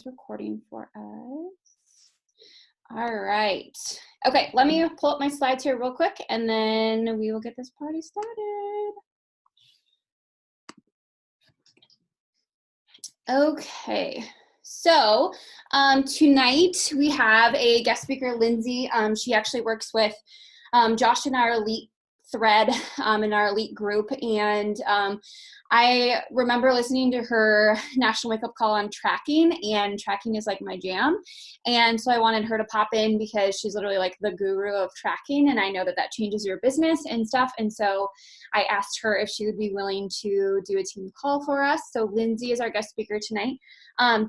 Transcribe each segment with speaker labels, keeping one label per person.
Speaker 1: is recording for us. All right. Okay, let me pull up my slides here real quick, and then we will get this party started. Okay, so tonight we have a guest speaker, Lyndsi. She actually works with Josh in our elite thread in our elite group, and I remember listening to her national wake up call on tracking, and tracking is like my jam, and so I wanted her to pop in because she's literally like the guru of tracking, and I know that that changes your business and stuff, and so I asked her if she would be willing to do a team call for us. So Lyndsi is our guest speaker tonight.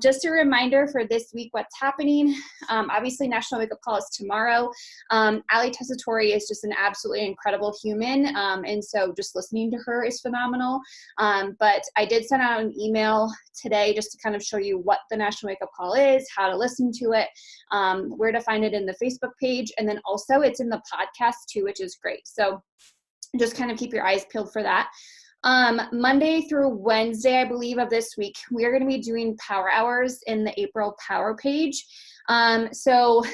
Speaker 1: Just a reminder for this week what's happening. Obviously National Wake Up Call is tomorrow. Ali Tessitore is just an absolutely incredible human, and so just listening to her is phenomenal. But I did send out an email today just to kind of show you what the National Wake Up Call is, how to listen to it, where to find it in the Facebook page, and then also it's in the podcast too, which is great. So just kind of keep your eyes peeled for that. Monday through Wednesday, I believe, of this week, we are going to be doing power hours in the April Power page. So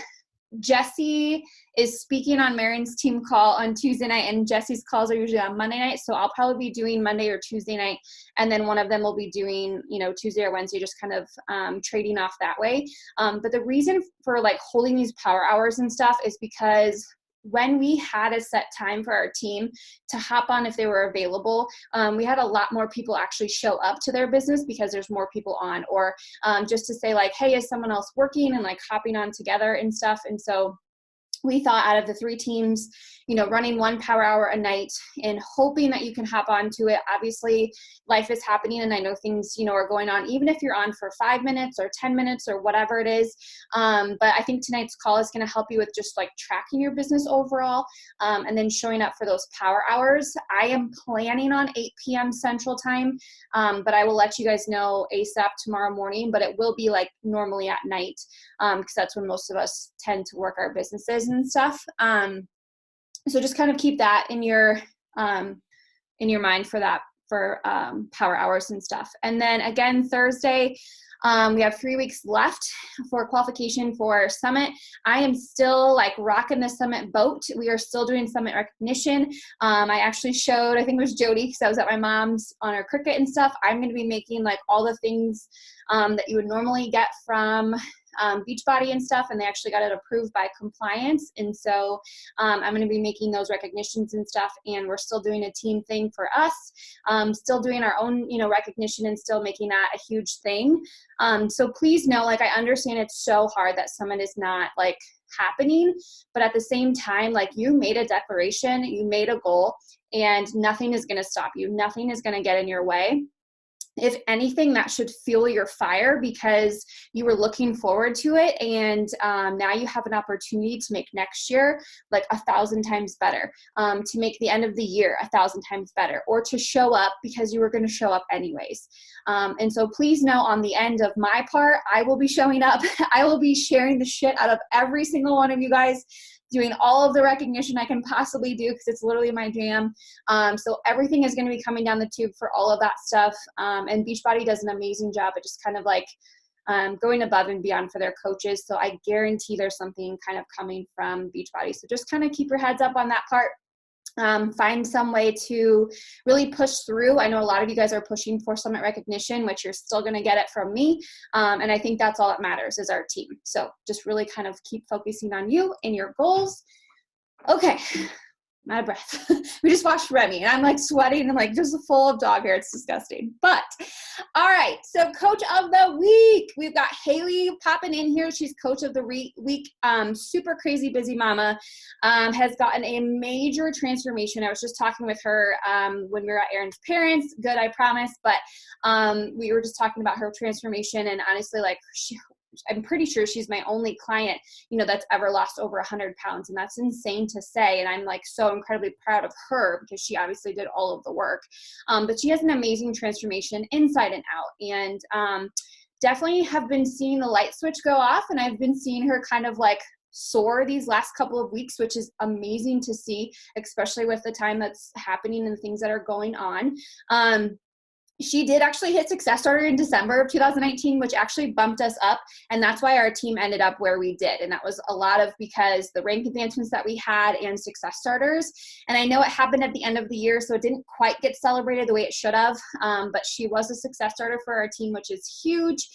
Speaker 1: Jesse is speaking on Marion's team call on Tuesday night, and Jesse's calls are usually on Monday night. So I'll probably be doing Monday or Tuesday night, and then one of them will be doing, Tuesday or Wednesday, just kind of trading off that way. But the reason for like holding these power hours and stuff is because when we had a set time for our team to hop on if they were available, we had a lot more people actually show up to their business because there's more people on, or just to say like, hey, is someone else working, and like hopping on together and stuff. And so we thought out of the 3 teams, running 1 power hour a night and hoping that you can hop onto it. Obviously, life is happening, and I know things, are going on, even if you're on for 5 minutes or 10 minutes or whatever it is. But I think tonight's call is going to help you with just like tracking your business overall, and then showing up for those power hours. I am planning on 8 p.m. Central Time, but I will let you guys know ASAP tomorrow morning, but it will be like normally at night, because that's when most of us tend to work our businesses and stuff. So just kind of keep that in your mind for that, for power hours and stuff. And then again, Thursday, we have 3 weeks left for qualification for Summit. I am still like rocking the Summit boat. We are still doing Summit recognition. I actually showed, I think it was Jody, because I was at my mom's on her Cricut and stuff. I'm going to be making like all the things that you would normally get from Beachbody and stuff, and they actually got it approved by compliance. And so I'm going to be making those recognitions and stuff, and we're still doing a team thing for us, still doing our own, recognition, and still making that a huge thing. So please know, like, I understand it's so hard that Summit is not like happening, but at the same time, like, you made a declaration, you made a goal, and nothing is going to stop you. Nothing is going to get in your way. If anything, that should fuel your fire because you were looking forward to it, and now you have an opportunity to make next year like 1,000 times better, to make the end of the year 1,000 times better, or to show up because you were going to show up anyways. And so please know, on the end of my part, I will be showing up. I will be sharing the shit out of every single one of you guys, doing all of the recognition I can possibly do because it's literally my jam. So everything is going to be coming down the tube for all of that stuff. And Beachbody does an amazing job at just kind of like going above and beyond for their coaches. So I guarantee there's something kind of coming from Beachbody. So just kind of keep your heads up on that part. Find some way to really push through. I know a lot of you guys are pushing for Summit recognition, which you're still going to get it from me. And I think that's all that matters is our team. So just really kind of keep focusing on you and your goals. Okay. I'm out of breath. We just watched Remy, and I'm like sweating and like just full of dog hair. It's disgusting. But all right, so coach of the week, we've got Haley popping in here. She's coach of the week. Super crazy busy mama, has gotten a major transformation. I was just talking with her when we were at Aaron's parents. Good, I promise. But we were just talking about her transformation, and honestly, like I'm pretty sure she's my only client, that's ever lost over 100 pounds. And that's insane to say. And I'm like so incredibly proud of her because she obviously did all of the work. But she has an amazing transformation inside and out. And definitely have been seeing the light switch go off. And I've been seeing her kind of like soar these last couple of weeks, which is amazing to see, especially with the time that's happening and things that are going on. She did actually hit Success Starter in December of 2019, which actually bumped us up. And that's why our team ended up where we did. And that was a lot of because the rank advancements that we had and Success Starters. And I know it happened at the end of the year, so it didn't quite get celebrated the way it should have. But she was a Success Starter for our team, which is huge.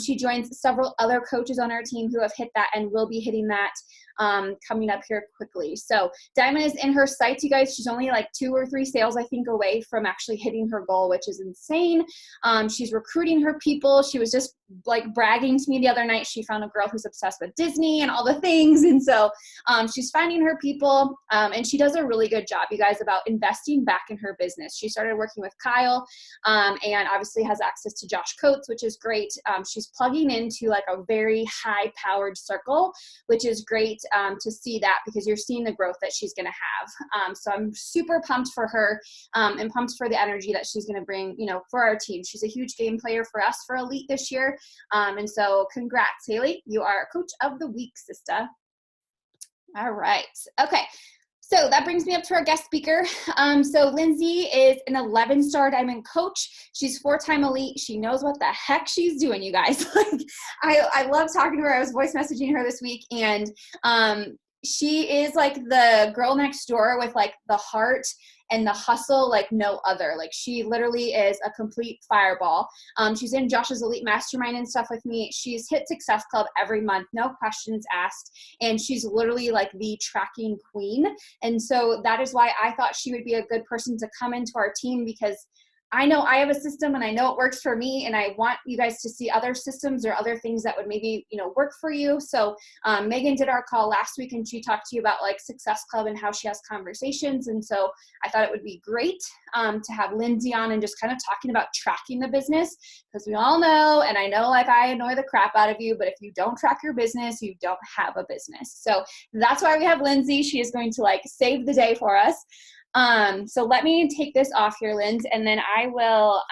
Speaker 1: She joins several other coaches on our team who have hit that and will be hitting that coming up here quickly. So Diamond is in her sights, you guys. She's only like 2 or 3 sales, I think, away from actually hitting her goal, which is insane. She's recruiting her people. She was just like bragging to me the other night. She found a girl who's obsessed with Disney and all the things. And so she's finding her people, and she does a really good job, you guys, about investing back in her business. She started working with Kyle and obviously has access to Josh Coates, which is great. She's plugging into like a very high powered circle, which is great to see that, because you're seeing the growth that she's going to have. So I'm super pumped for her and pumped for the energy that she's going to bring, you know, for our team. She's a huge game player for us for Elite this year. And so congrats, Haley. You are Coach of the Week, sister. All right. Okay. So that brings me up to our guest speaker. So Lyndsi is an 11-star Diamond coach. She's 4-time Elite. She knows what the heck she's doing, you guys. Like, I love talking to her. I was voice messaging her this week, and she is like the girl next door with like the heart and the hustle like no other. Like, she literally is a complete fireball. She's in Josh's Elite Mastermind and stuff with me. She's hit Success Club every month, no questions asked. And she's literally like the tracking queen. And so that is why I thought she would be a good person to come into our team, because I know I have a system and I know it works for me, and I want you guys to see other systems or other things that would maybe, you know, work for you. So Megan did our call last week, and she talked to you about like Success Club and how she has conversations. And so I thought it would be great to have Lyndsi on and just kind of talking about tracking the business, because we all know, and I know like I annoy the crap out of you, but if you don't track your business, you don't have a business. So that's why we have Lyndsi. She is going to like save the day for us. So let me take this off here, Lyndsi, and then I will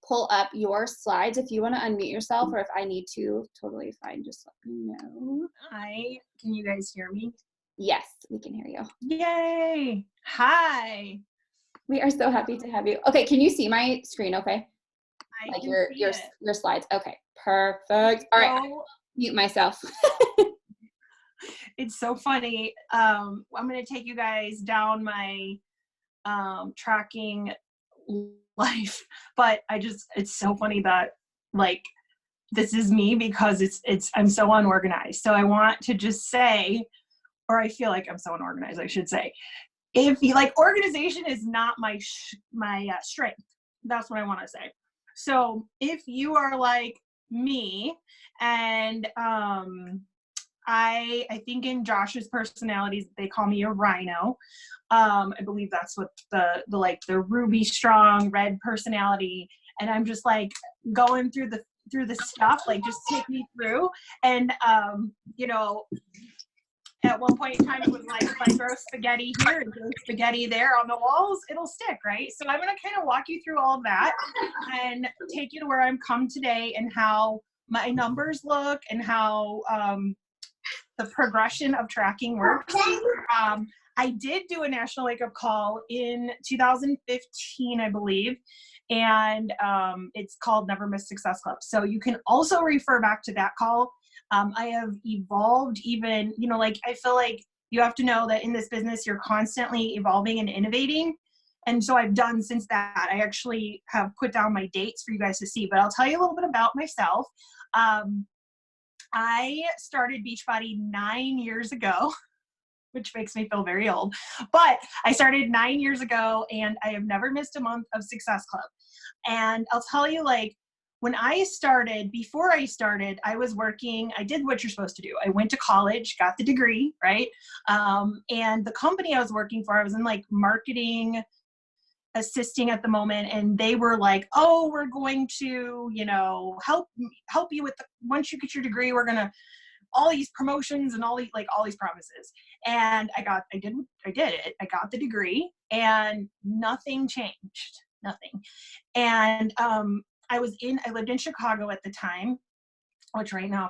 Speaker 1: pull up your slides if you want to unmute yourself, or if I need to, totally fine. Just let me know.
Speaker 2: Hi, can you guys hear me?
Speaker 1: Yes, we can hear you.
Speaker 2: Yay. Hi.
Speaker 1: We are so happy to have you. Okay, can you see my screen okay?
Speaker 2: I
Speaker 1: Like
Speaker 2: can see
Speaker 1: your slides. Okay, perfect. All right, mute myself.
Speaker 2: It's so funny. I'm going to take you guys down my tracking life, but it's so funny that like this is me, because I'm so unorganized. So I want to just say, or I feel like I'm so unorganized, I should say, if you like, organization is not my strength. That's what I want to say. So if you are like me, and I think in Josh's personalities, they call me a rhino. I believe that's what the ruby strong red personality. And I'm just like going through the stuff, like just take me through. And you know, at one point in time, it was like, if I throw spaghetti here and throw spaghetti there on the walls, it'll stick, right? So I'm going to kind of walk you through all of that and take you to where I'm come today, and how my numbers look, and how the progression of tracking works. I did do a national wake-up call in 2015, I believe, and it's called Never Miss Success Club. So you can also refer back to that call. I have evolved even, you know, like I feel like you have to know that in this business, you're constantly evolving and innovating. And so I've done since that. I actually have put down my dates for you guys to see, but I'll tell you a little bit about myself. I started Beachbody 9 years ago, which makes me feel very old, but I started 9 years ago, and I have never missed a month of Success Club. And I'll tell you, like, when I started, before I started, I was working, I did what you're supposed to do. I went to college, got the degree, right? And the company I was working for, I was in like marketing, assisting at the moment, and they were like, oh, we're going to, you know, help you with once you get your degree, we're gonna all these promotions and all these promises. And I did it. I got the degree, and nothing changed. Nothing. And I lived in Chicago at the time, which right now,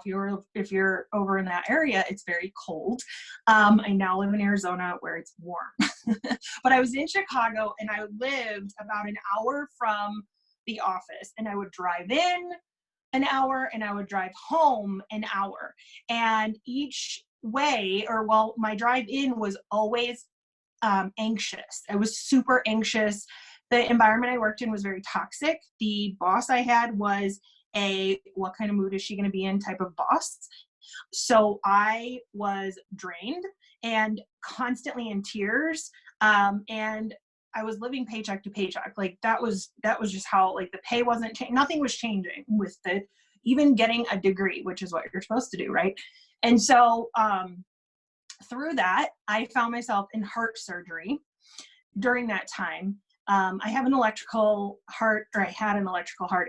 Speaker 2: if you're over in that area, it's very cold. I now live in Arizona where it's warm. But I was in Chicago and I lived about an hour from the office, and I would drive in an hour and I would drive home an hour. And each way, my drive in was always anxious. I was super anxious. The environment I worked in was very toxic. The boss I had was what kind of mood is she going to be in type of boss. So I was drained and constantly in tears. And I was living paycheck to paycheck. Like that was just how, like, the pay wasn't nothing was changing with even getting a degree, which is what you're supposed to do. Right. And so, through that, I found myself in heart surgery during that time. I had an electrical heart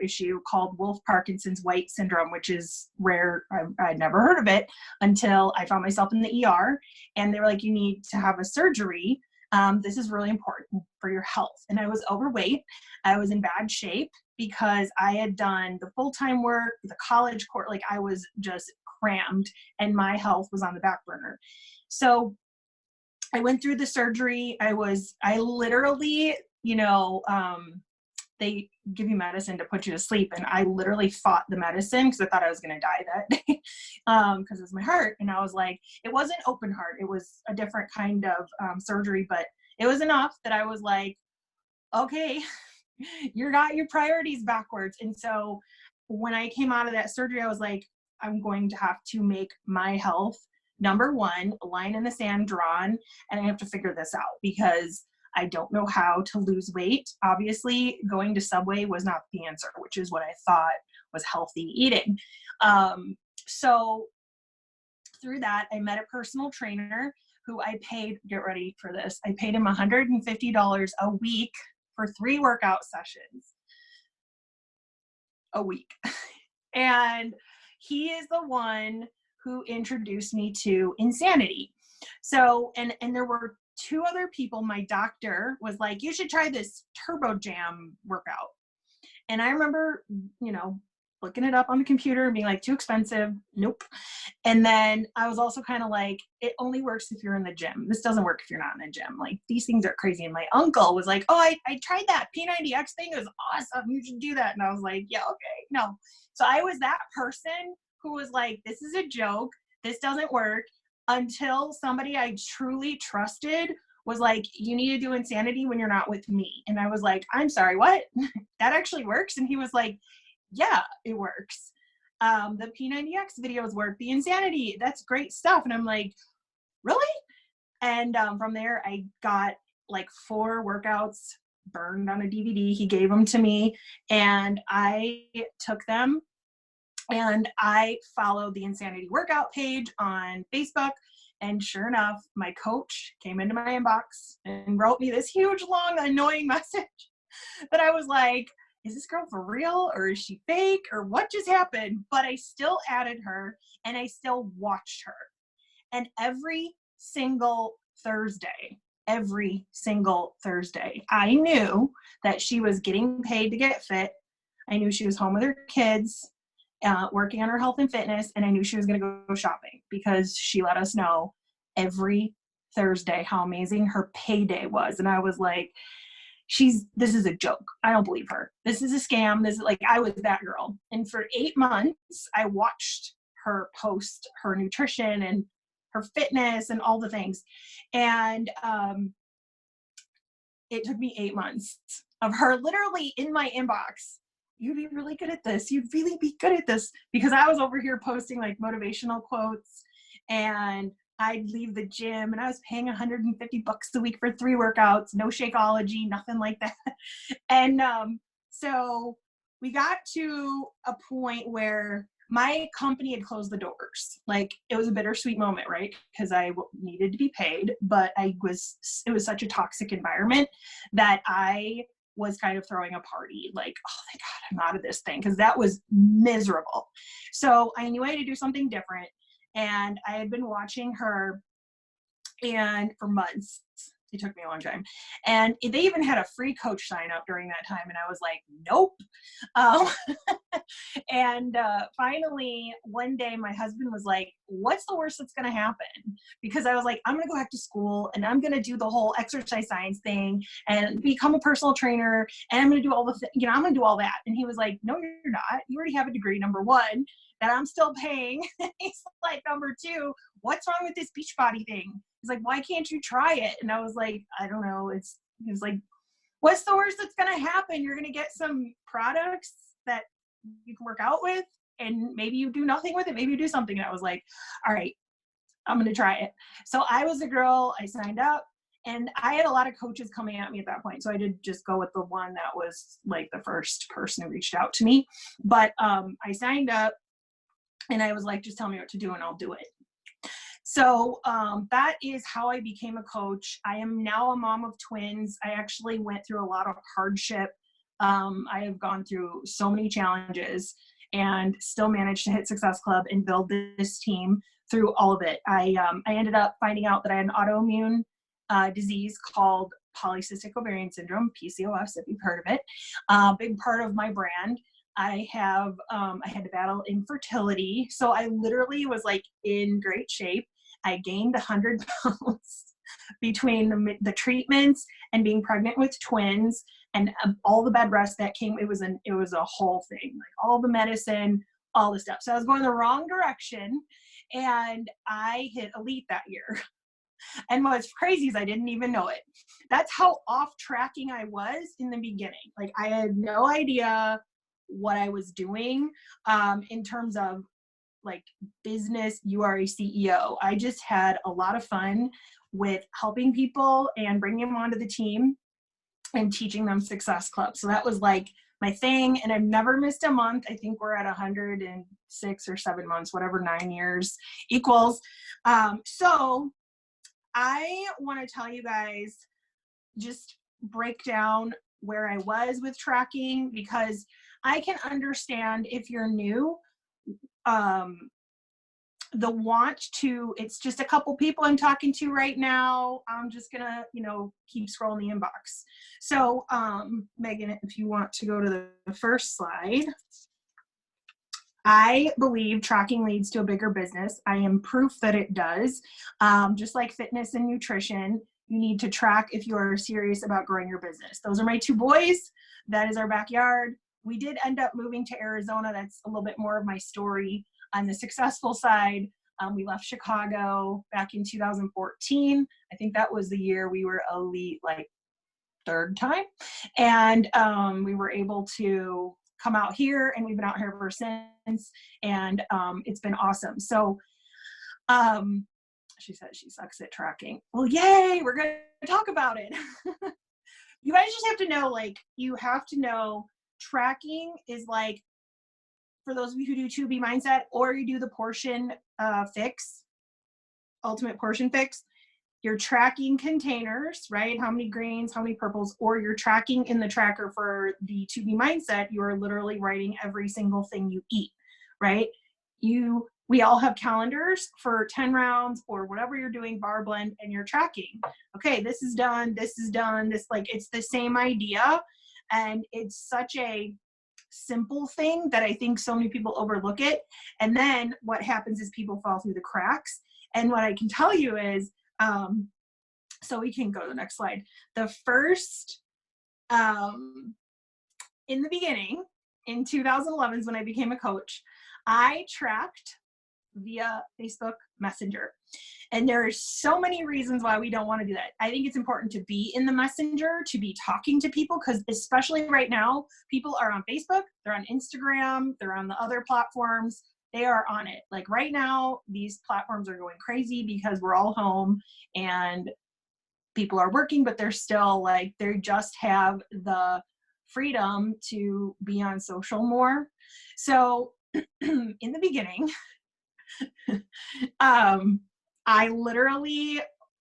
Speaker 2: issue called Wolff-Parkinson's-White syndrome, which is rare. I'd never heard of it until I found myself in the ER, and they were like, you need to have a surgery. This is really important for your health. And I was overweight. I was in bad shape because I had done the full-time work, the college course. Like, I was just crammed and my health was on the back burner. So I went through the surgery. I literally, they give you medicine to put you to sleep. And I literally fought the medicine because I thought I was going to die that day because it was my heart. And I was like, it wasn't open heart. It was a different kind of surgery, but it was enough that I was like, okay, you got your priorities backwards. And so when I came out of that surgery, I was like, I'm going to have to make my health number one, a line in the sand drawn, and I have to figure this out because I don't know how to lose weight. Obviously, going to Subway was not the answer, which is what I thought was healthy eating. So through that, I met a personal trainer who I paid, get ready for this, I paid him $150 a week for 3 workout sessions a week. And he is the one who introduced me to Insanity. So, and there were 2 other people. My doctor was like, you should try this Turbo Jam workout. And I remember, looking it up on the computer and being like, too expensive. Nope. And then I was also kind of like, it only works if you're in the gym. This doesn't work if you're not in the gym. Like, these things are crazy. And my uncle was like, oh, I tried that P90X thing. It was awesome. You should do that. And I was like, yeah, okay, no. So I was that person who was like, this is a joke. This doesn't work, until somebody I truly trusted was like, you need to do Insanity when you're not with me. And I was like, I'm sorry, what? That actually works? And he was like, yeah, it works. The P90X videos work, the Insanity, that's great stuff. And I'm like, really? And from there, I got like 4 workouts burned on a DVD. He gave them to me, and I took them, and I followed the Insanity workout page on Facebook. And sure enough, my coach came into my inbox and wrote me this huge, long, annoying message that I was like, is this girl for real, or is she fake, or what just happened? But I still added her, and I still watched her. And every single Thursday, I knew that she was getting paid to get fit. I knew she was home with her kids, working on her health and fitness, and I knew she was going to go shopping because she let us know every Thursday how amazing her payday was. And I was like, this is a joke. I don't believe her. This is a scam. This is like, I was that girl. And for 8 months, I watched her post her nutrition and her fitness and all the things. And it took me 8 months of her literally in my inbox. You'd be really good at this. You'd really be good at this. Because I was over here posting like motivational quotes, and I'd leave the gym and I was paying $150 a week for 3 workouts, no Shakeology, nothing like that. And so we got to a point where my company had closed the doors. Like, it was a bittersweet moment, right? Because I needed to be paid, but it was such a toxic environment that I was kind of throwing a party, like, oh my God, I'm out of this thing, because that was miserable. So I knew I had to do something different, and I had been watching her and for months, It took me a long time. And they even had a free coach sign up during that time. And I was like, nope. Um, and finally, one day my husband was like, what's the worst that's going to happen? Because I was like, I'm going to go back to school and I'm going to do the whole exercise science thing and become a personal trainer. And I'm going to do all the, I'm going to do all that. And he was like, no, you're not. You already have a degree, number one, that I'm still paying. He's like, number two, what's wrong with this Beachbody thing? He's like, why can't you try it? And I was like, I don't know. He was like, what's the worst that's going to happen? You're going to get some products that you can work out with, and maybe you do nothing with it. Maybe you do something. And I was like, all right, I'm going to try it. So I was a girl. I signed up, and I had a lot of coaches coming at me at that point. So I did just go with the one that was like the first person who reached out to me. But I signed up, and I was like, just tell me what to do and I'll do it. So that is how I became a coach. I am now a mom of twins. I actually went through a lot of hardship. I have gone through so many challenges and still managed to hit Success Club and build this team through all of it. I ended up finding out that I had an autoimmune disease called polycystic ovarian syndrome, PCOS, if you've heard of it. Big part of my brand. I had to battle infertility. So I literally was like in great shape. I gained 100 pounds between the treatments and being pregnant with twins and all the bed rest that came. It was a whole thing, like all the medicine, all the stuff. So I was going the wrong direction, and I hit elite that year. And what's crazy is I didn't even know it. That's how off tracking I was in the beginning. Like I had no idea what I was doing in terms of like business. You are a CEO. I just had a lot of fun with helping people and bringing them onto the team and teaching them Success Club. So that was like my thing. And I've never missed a month. I think we're at 106 or 7 months, whatever 9 years equals. So I want to tell you guys, just break down where I was with tracking, because I can understand if you're new, the want to, it's just a couple people I'm talking to right now. I'm just gonna, keep scrolling the inbox. So, Megan, if you want to go to the first slide. I believe tracking leads to a bigger business. I am proof that it does. Just like fitness and nutrition, you need to track if you are serious about growing your business. Those are my two boys. That is our backyard. We did end up moving to Arizona. That's a little bit more of my story. On the successful side, we left Chicago back in 2014. I think that was the year we were elite, like third time. And we were able to come out here, and we've been out here ever since. And it's been awesome. So she says she sucks at tracking. Well, yay, we're going to talk about it. You guys just have to know, tracking is like, for those of you who do 2B mindset, or you do the portion fix, ultimate portion fix, you're tracking containers, right? How many greens, how many purples, or you're tracking in the tracker for the 2B mindset. You are literally writing every single thing you eat, right? We all have calendars for 10 rounds or whatever you're doing, bar blend, and you're tracking. Okay, this is done, it's the same idea. And it's such a simple thing that I think so many people overlook it. And then what happens is people fall through the cracks. And what I can tell you is, so we can go to the next slide. The first, in the beginning, in 2011 is when I became a coach, I tracked via Facebook Messenger. And there are so many reasons why we don't want to do that. I think it's important to be in the Messenger, to be talking to people, because especially right now, people are on Facebook, they're on Instagram, they're on the other platforms, they are on it. Like right now, these platforms are going crazy because we're all home and people are working, but they're still like, they just have the freedom to be on social more. So in the beginning, I literally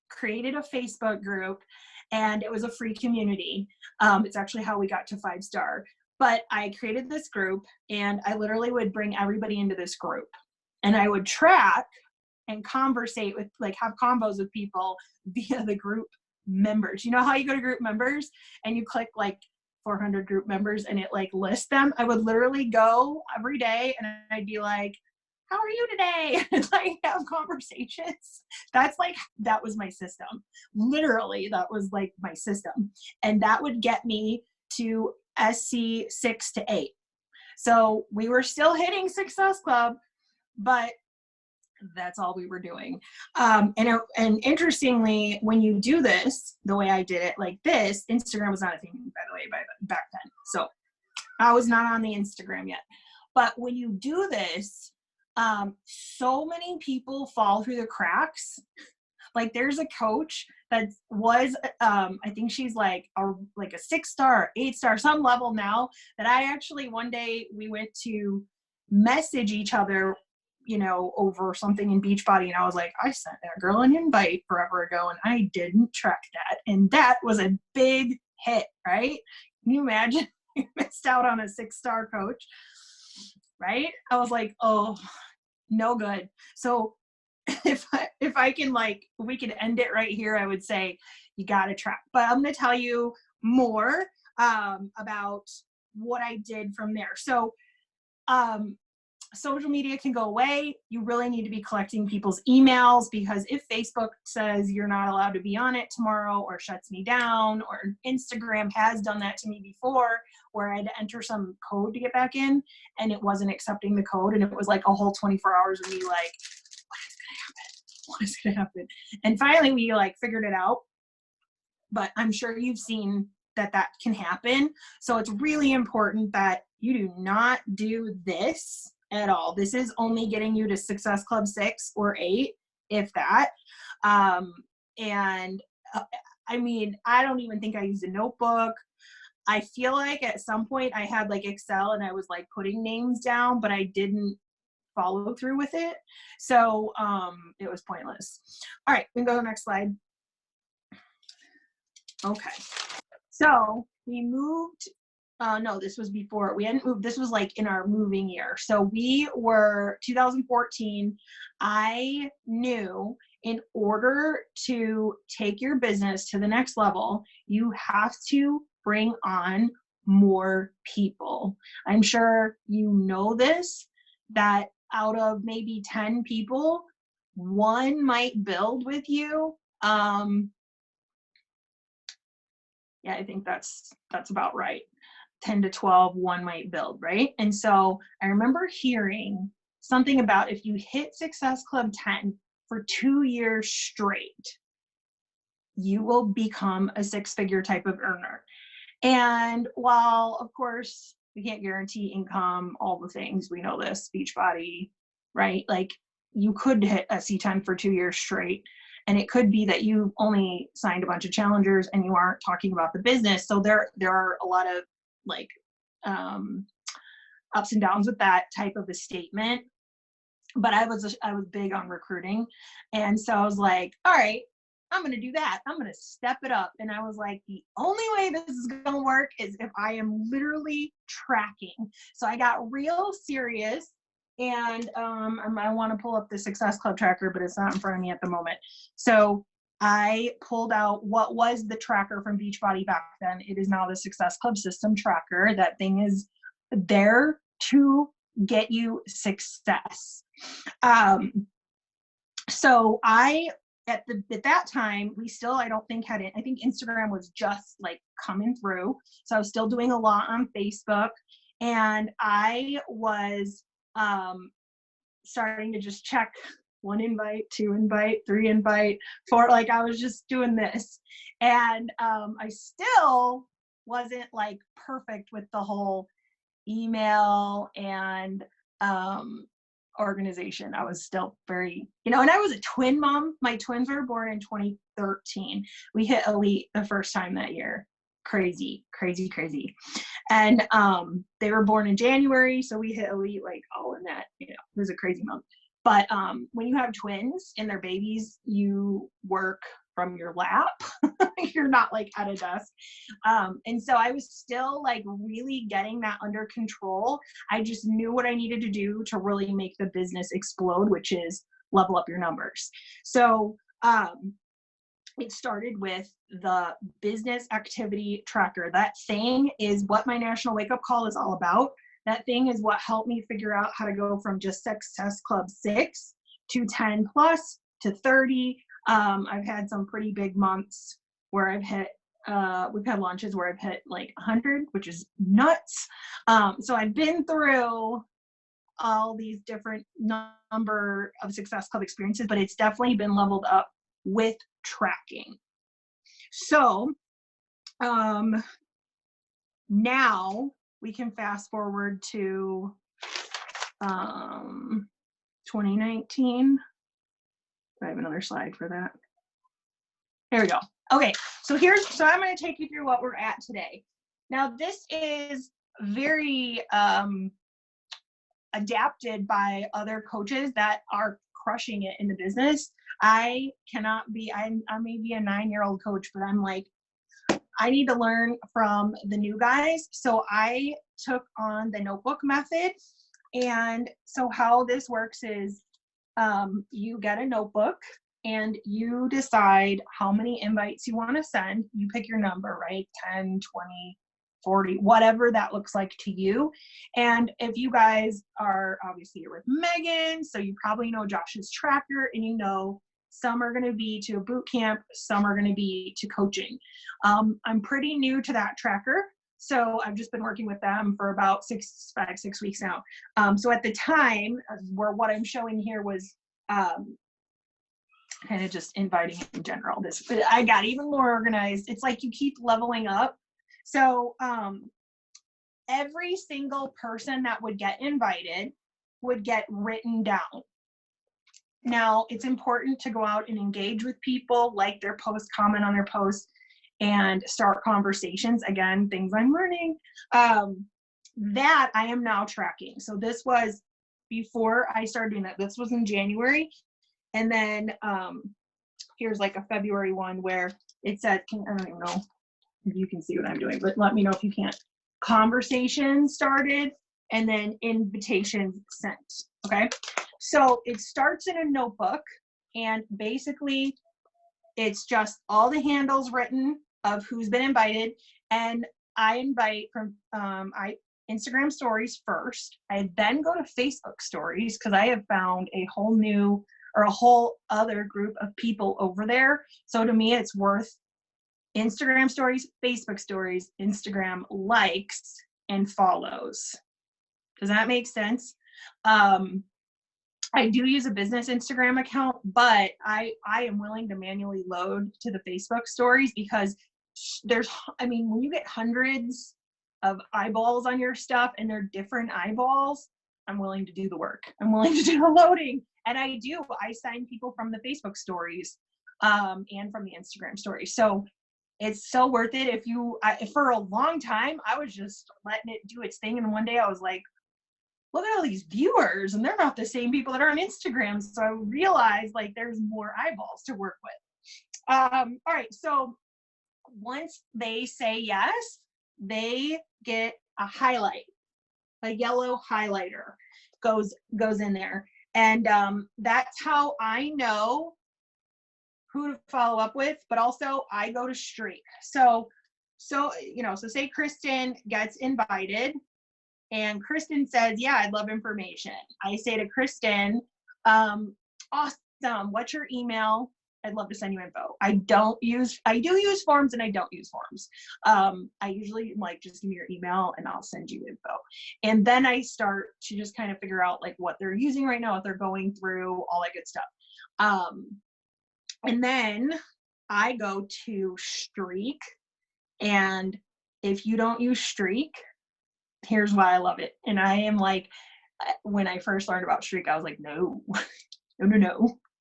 Speaker 2: created a Facebook group, and it was a free community. It's actually how we got to 5-star. But I created this group, and I literally would bring everybody into this group, and I would track and conversate with, have combos with people via the group members. You know how you go to group members and you click like 400 group members and it like lists them? I would literally go every day and I'd be like, how are you today? And like have conversations. That was my system. Literally, that was like my system. And that would get me to SC 6 to 8. So we were still hitting Success Club, but that's all we were doing. And interestingly, when you do this, the way I did it like this, Instagram was not a thing, by the way, back then. So I was not on the Instagram yet. But when you do this, so many people fall through the cracks. Like there's a coach that was, I think she's like a 6-star, 8-star, some level now, that I actually, one day we went to message each other, you know, over something in Beachbody, and I was like, I sent that girl an invite forever ago and I didn't track that. And that was a big hit, right? Can you imagine? You missed out on a 6-star coach, right? I was like, oh, no good. So if I can, like, we could end it right here, I would say you got to track. But I'm going to tell you more about what I did from there. So social media can go away. You really need to be collecting people's emails, because if Facebook says you're not allowed to be on it tomorrow or shuts me down, or Instagram has done that to me before where I had to enter some code to get back in and it wasn't accepting the code, and it was like a whole 24 hours of me like, what is going to happen? And finally we like figured it out. But I'm sure you've seen that can happen. So it's really important that you do not do this at all. This is only getting you to Success Club 6 or 8, if that. I mean, I don't even think I used a notebook. I feel like at some point I had like Excel and I was like putting names down, but I didn't follow through with it. So it was pointless. All right, we can go to the next slide. Okay. So we moved, no, this was before, we hadn't moved, this was like in our moving year. So we were 2014, I knew in order to take your business to the next level, you have to bring on more people. I'm sure you know this, that out of maybe 10 people, one might build with you. Yeah, I think that's about right. 10 to 12, one might build, right? And so I remember hearing something about if you hit Success Club 10 for 2 years straight, you will become a 6-figure type of earner. And while, of course, we can't guarantee income, all the things, we know this, Beachbody, right? Like you could hit a C10 for 2 years straight. And it could be that you only signed a bunch of challengers and you aren't talking about the business. So there are a lot of like ups and downs with that type of a statement. But I was big on recruiting. And so I was like, all right, I'm going to do that. I'm going to step it up. And I was like, the only way this is going to work is if I am literally tracking. So I got real serious. And I want to pull up the Success Club tracker, but it's not in front of me at the moment. So I pulled out what was the tracker from Beachbody back then. It is now the Success Club System Tracker. That thing is there to get you success. So at that time, we still, I don't think had it. I think Instagram was just like coming through. So I was still doing a lot on Facebook, and I was starting to just check 1 invite, 2 invite, 3 invite, 4, like I was just doing this. And I still wasn't like perfect with the whole email and organization. I was still very, and I was a twin mom. My twins were born in 2013. We hit elite the first time that year. Crazy. And they were born in January, so we hit elite like all in that, it was a crazy month. But when you have twins and they're babies, you work from your lap. You're not like at a desk. And so I was still like really getting that under control. I just knew what I needed to do to really make the business explode, which is level up your numbers. So it started with the business activity tracker. That thing is what my National Wake Up Call is all about. That thing is what helped me figure out how to go from just Success Club 6 to 10 plus to 30. I've had some pretty big months where I've hit, we've had launches where I've hit like 100, which is nuts. So I've been through all these different number of Success Club experiences, but it's definitely been leveled up with tracking. So now we can fast forward to 2019. I have another slide for that. There we go. Okay, so I'm going to take you through what we're at today. Now this is very adapted by other coaches that are crushing it in the business. I may be a 9-year-old coach, but I'm like, I need to learn from the new guys. So I took on the notebook method. And so how this works is you get a notebook and you decide how many invites you want to send. You pick your number, right? 10, 20, 40, whatever that looks like to you. And if you guys are, obviously you're with Megan, so you probably know Josh's tracker, and you know some are going to be to a boot camp, some are going to be to coaching. I'm pretty new to that tracker, so I've just been working with them for about 6 weeks now. So at the time, where what I'm showing here was kind of just inviting in general. I got even more organized. It's like you keep leveling up. So every single person that would get invited would get written down. Now, it's important to go out and engage with people, like their post, comment on their post, and start conversations. Again, things I'm learning. That I am now tracking. So this was before I started doing that. This was in January. And then here's like a February one where it said, I don't even know if you can see what I'm doing, but let me know if you can't. Conversation started and then invitations sent. Okay. So it starts in a notebook, and basically it's just all the handles written of who's been invited. And I invite from Instagram stories first. I then go to Facebook stories because I have found a whole other group of people over there. So to me, it's worth Instagram stories, Facebook stories, Instagram likes, and follows. Does that make sense? I do use a business Instagram account, but I am willing to manually load to the Facebook stories because when you get hundreds of eyeballs on your stuff and they're different eyeballs, I'm willing to do the work. I'm willing to do the loading. And I sign people from the Facebook stories and from the Instagram stories. So it's so worth it. For a long time, I was just letting it do its thing. And one day I was like, look at all these viewers, and they're not the same people that are on Instagram. So I realized like there's more eyeballs to work with. All right. So once they say yes, they get a highlight, a yellow highlighter goes in there. And that's how I know who to follow up with, but also I go to Streak. So say Kristen gets invited and Kristen says, yeah, I'd love information. I say to Kristen, awesome, what's your email? I'd love to send you info. I do use forms and I don't use forms. I usually just give me your email and I'll send you info. And then I start to just kind of figure out what they're using right now, what they're going through, all that good stuff. And then I go to Streak, and if you don't use Streak, here's why I love it. And I am when I first learned about Streak, I was like, no,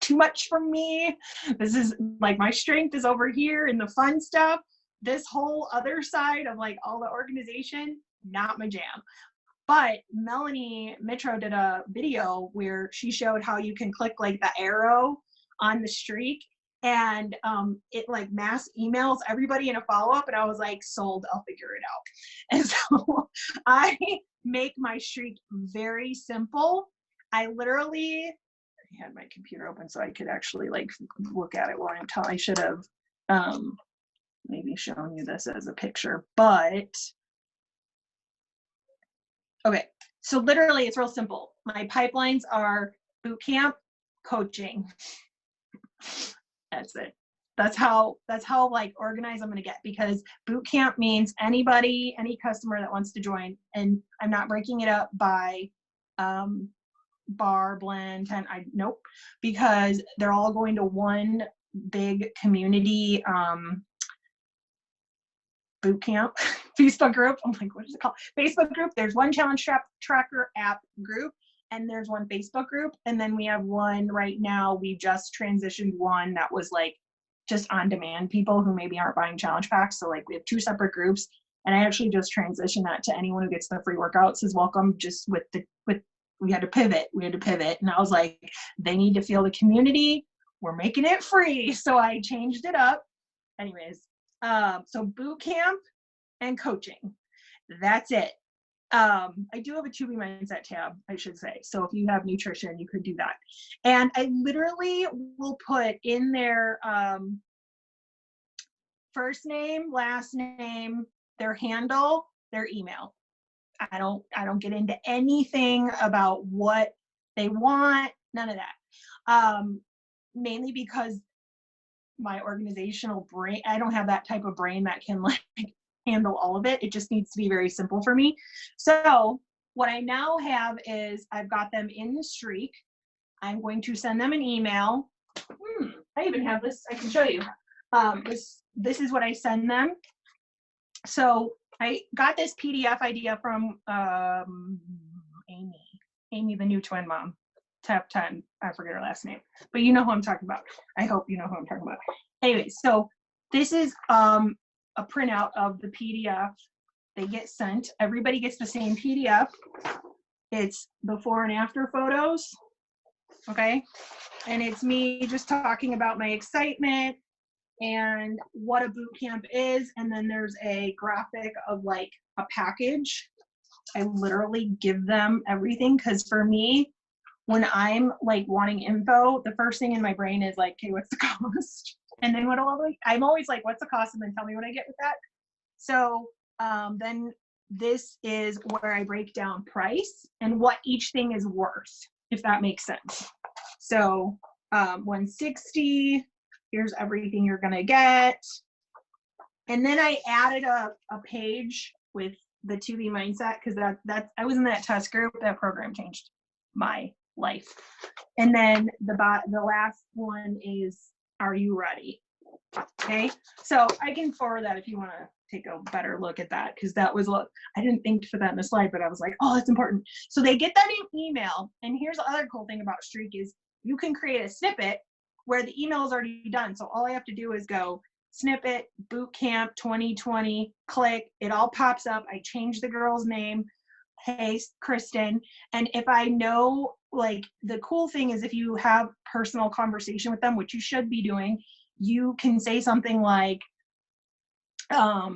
Speaker 2: too much for me. This is my strength is over here in the fun stuff. This whole other side of all the organization, not my jam. But Melanie Mitro did a video where she showed how you can click the arrow on the Streak, and it mass emails everybody in a follow-up, and I was like, sold, I'll figure it out. And so I make my Streak very simple. I literally had my computer open so I could actually look at it while I'm telling. I should have maybe showing you this as a picture, but okay. So literally it's real simple. My pipelines are boot camp, coaching. That's it. That's how like organized I'm going to get, because boot camp means anybody, any customer that wants to join, and I'm not breaking it up by bar, blend, 10, nope, because they're all going to one big community boot camp Facebook group. I'm like, what is it called? Facebook group. There's one challenge tracker app group, and there's one Facebook group, and then we have one right now. We just transitioned one that was like just on demand people who maybe aren't buying challenge packs. So like we have 2 separate groups, and I actually just transitioned that to anyone who gets the free workouts is welcome. Just with we had to pivot. And I was like, they need to feel the community. We're making it free. So I changed it up. Anyways, so boot camp and coaching. That's it. I do have a 2B mindset tab, I should say. So if you have nutrition, you could do that. And I literally will put in their first name, last name, their handle, their email. I don't get into anything about what they want, none of that. Mainly because my organizational brain, I don't have that type of brain that can like handle all of it. It just needs to be very simple for me. So what I now have is I've got them in the streak. I'm going to send them an email. I even have this, I can show you. This is what I send them. So I got this PDF idea from Amy, the new twin mom, Tap 10. I forget her last name, but you know who I'm talking about. I hope you know who I'm talking about. Anyway, so this is a printout of the PDF. They get sent. Everybody gets the same PDF. It's before and after photos. Okay. And it's me just talking about my excitement and what a boot camp is. And then there's a graphic of like a package. I literally give them everything, because for me, when I'm like wanting info, the first thing in my brain is like, okay, what's the cost? And then I'm always like, what's the cost? And then tell me what I get with that. So then this is where I break down price and what each thing is worth, if that makes sense. So 160, here's everything you're gonna get. And then I added a page with the 2B mindset, because that I was in that test group. That program changed my life. And then the last one is, are you ready? Okay, so I can forward that if you want to take a better look at that, because that was what I didn't think to put that in the slide, but I was like, oh, that's important. So they get that in email. And here's the other cool thing about Streak is you can create a snippet where the email is already done. So all I have to do is go snippet, boot camp 2020, click, it all pops up. I change the girl's name. Hey, Kristen. And if I know, like, the cool thing is if you have personal conversation with them, which you should be doing, you can say something like, I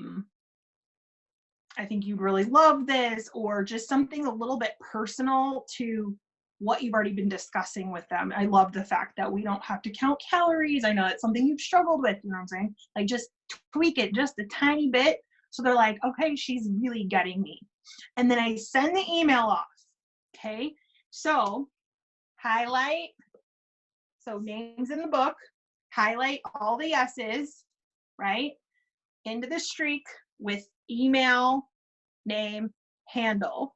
Speaker 2: think you'd really love this, or just something a little bit personal to what you've already been discussing with them. I love the fact that we don't have to count calories. I know it's something you've struggled with, you know what I'm saying? Like, just tweak it just a tiny bit. So they're like, okay, she's really getting me. And then I send the email off. Okay. So highlight, so names in the book, highlight all the S's, right? Into the streak with email, name, handle.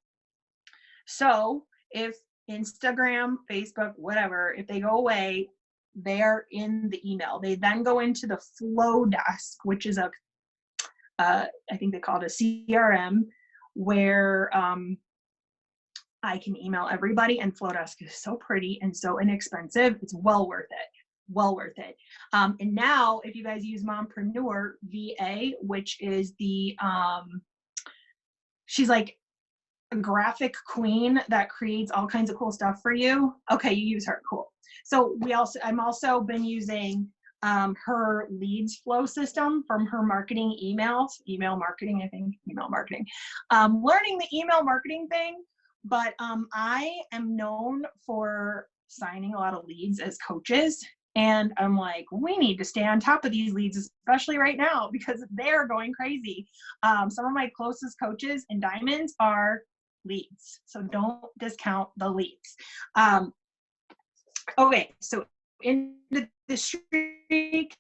Speaker 2: So if Instagram, Facebook, whatever, if they go away, they are in the email. They then go into the flow desk, which is I think they call it a CRM, where I can email everybody, and Flowdesk is so pretty and so inexpensive. It's well worth it. Well worth it. And now if you guys use Mompreneur VA, which is the, she's like a graphic queen that creates all kinds of cool stuff for you. Okay, you use her, cool. So I'm also been using her leads flow system from her marketing email marketing, learning the email marketing thing. But I am known for signing a lot of leads as coaches. And I'm like, we need to stay on top of these leads, especially right now, because they're going crazy. Some of my closest coaches in diamonds are leads. So don't discount the leads. Okay, so into the streak,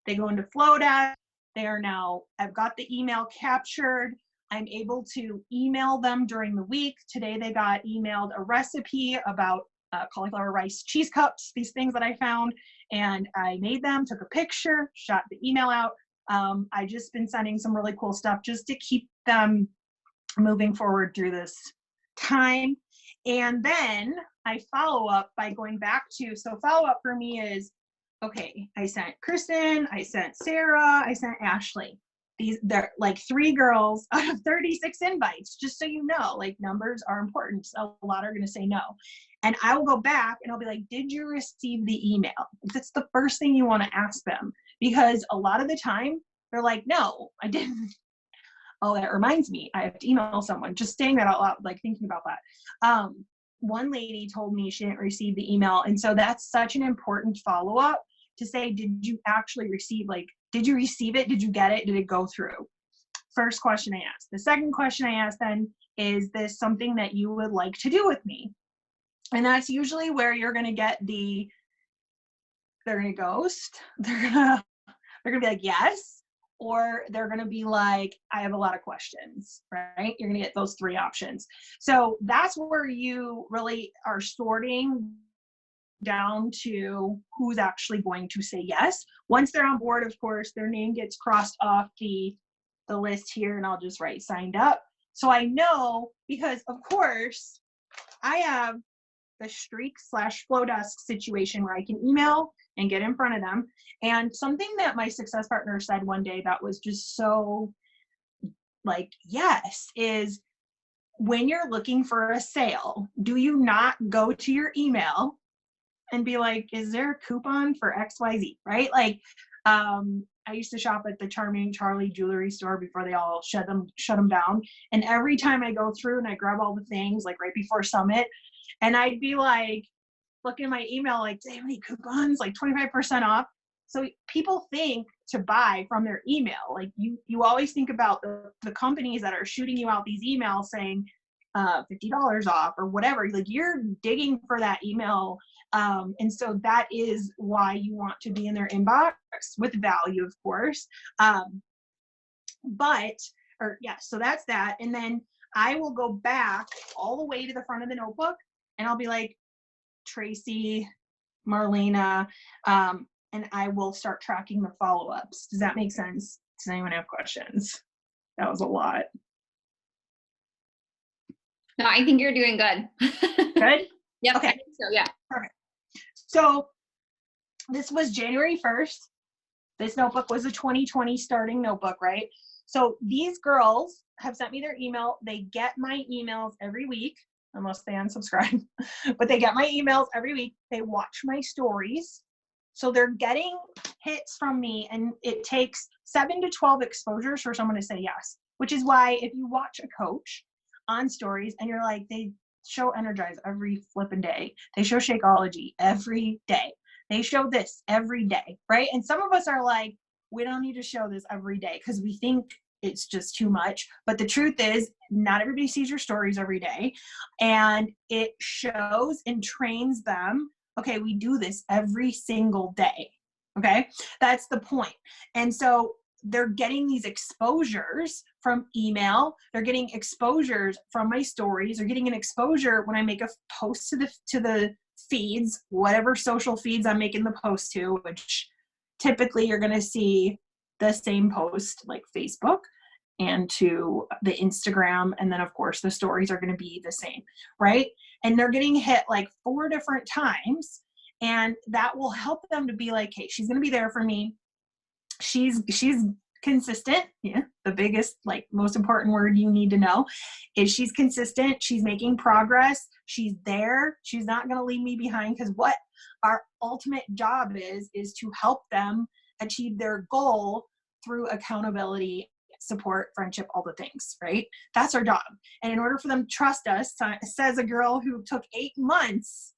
Speaker 2: they go into Flowdesk. They are now, I've got the email captured. I'm able to email them during the week. Today they got emailed a recipe about cauliflower rice cheese cups, these things that I found, and I made them, took a picture, shot the email out. I just been sending some really cool stuff just to keep them moving forward through this time. And then I follow up by going back to, so follow up for me is, okay, I sent Kristen, I sent Sarah, I sent Ashley. They're like 3 girls out of 36 invites, just so you know, like numbers are important. So a lot are going to say no. And I will go back and I'll be like, did you receive the email? That's the first thing you want to ask them, because a lot of the time they're like, no, I didn't. Oh, that reminds me, I have to email someone. Just saying that out loud, like thinking about that. One lady told me she didn't receive the email. And so that's such an important follow-up to say, did you actually receive, like, did you receive it? Did you get it? Did it go through? First question I asked. The second question I asked then, is this something that you would like to do with me? And that's usually where you're going to get they're going to ghost. They're going to be like, yes. Or they're going to be like, I have a lot of questions, right? You're going to get those 3 options. So that's where you really are sorting down to who's actually going to say yes. Once they're on board, of course, their name gets crossed off the list here, and I'll just write signed up. So I know, because of course I have the streak / Flowdesk situation where I can email and get in front of them. And something that my success partner said one day that was just so like, yes, is when you're looking for a sale, do you not go to your email and be like, is there a coupon for XYZ, right? Like, I used to shop at the Charming Charlie jewelry store before they all shut them down. And every time I go through and I grab all the things like right before Summit, and I'd be like, looking at my email, like, do they have any coupons, like 25% off? So people think to buy from their email. Like you always think about the companies that are shooting you out these emails saying $50 off or whatever. Like you're digging for that email. And so that is why you want to be in their inbox with value, of course. So that's that. And then I will go back all the way to the front of the notebook and I'll be like, Tracy, Marlena, and I will start tracking the follow-ups. Does that make sense? Does anyone have questions? That was a lot.
Speaker 1: No, I think you're doing good.
Speaker 2: Good?
Speaker 1: Yep.
Speaker 2: Okay.
Speaker 1: I think so, yeah.
Speaker 2: Perfect. So this was January 1st. This notebook was a 2020 starting notebook, right? So these girls have sent me their email. They get my emails every week, unless they unsubscribe, but they get my emails every week. They watch my stories. So they're getting hits from me, and it takes 7 to 12 exposures for someone to say yes, which is why if you watch a coach on stories and you're like, they show Energize every flipping day. They show Shakeology every day. They show this every day, right? And some of us are like, we don't need to show this every day because we think it's just too much. But the truth is, not everybody sees your stories every day. And it shows and trains them. Okay, we do this every single day. Okay, that's the point. And so they're getting these exposures from email. They're getting exposures from my stories. They're getting an exposure when I make a post to the feeds, whatever social feeds I'm making the post to, which typically you're going to see the same post like Facebook and to the Instagram. And then of course the stories are going to be the same, right? And they're getting hit like 4 different times. And that will help them to be like, hey, she's going to be there for me. She's consistent. Yeah. The biggest, like most important word you need to know is she's consistent. She's making progress. She's there. She's not going to leave me behind, because what our ultimate job is to help them achieve their goal through accountability, support, friendship, all the things, right? That's our job. And in order for them to trust us, says a girl who took 8 months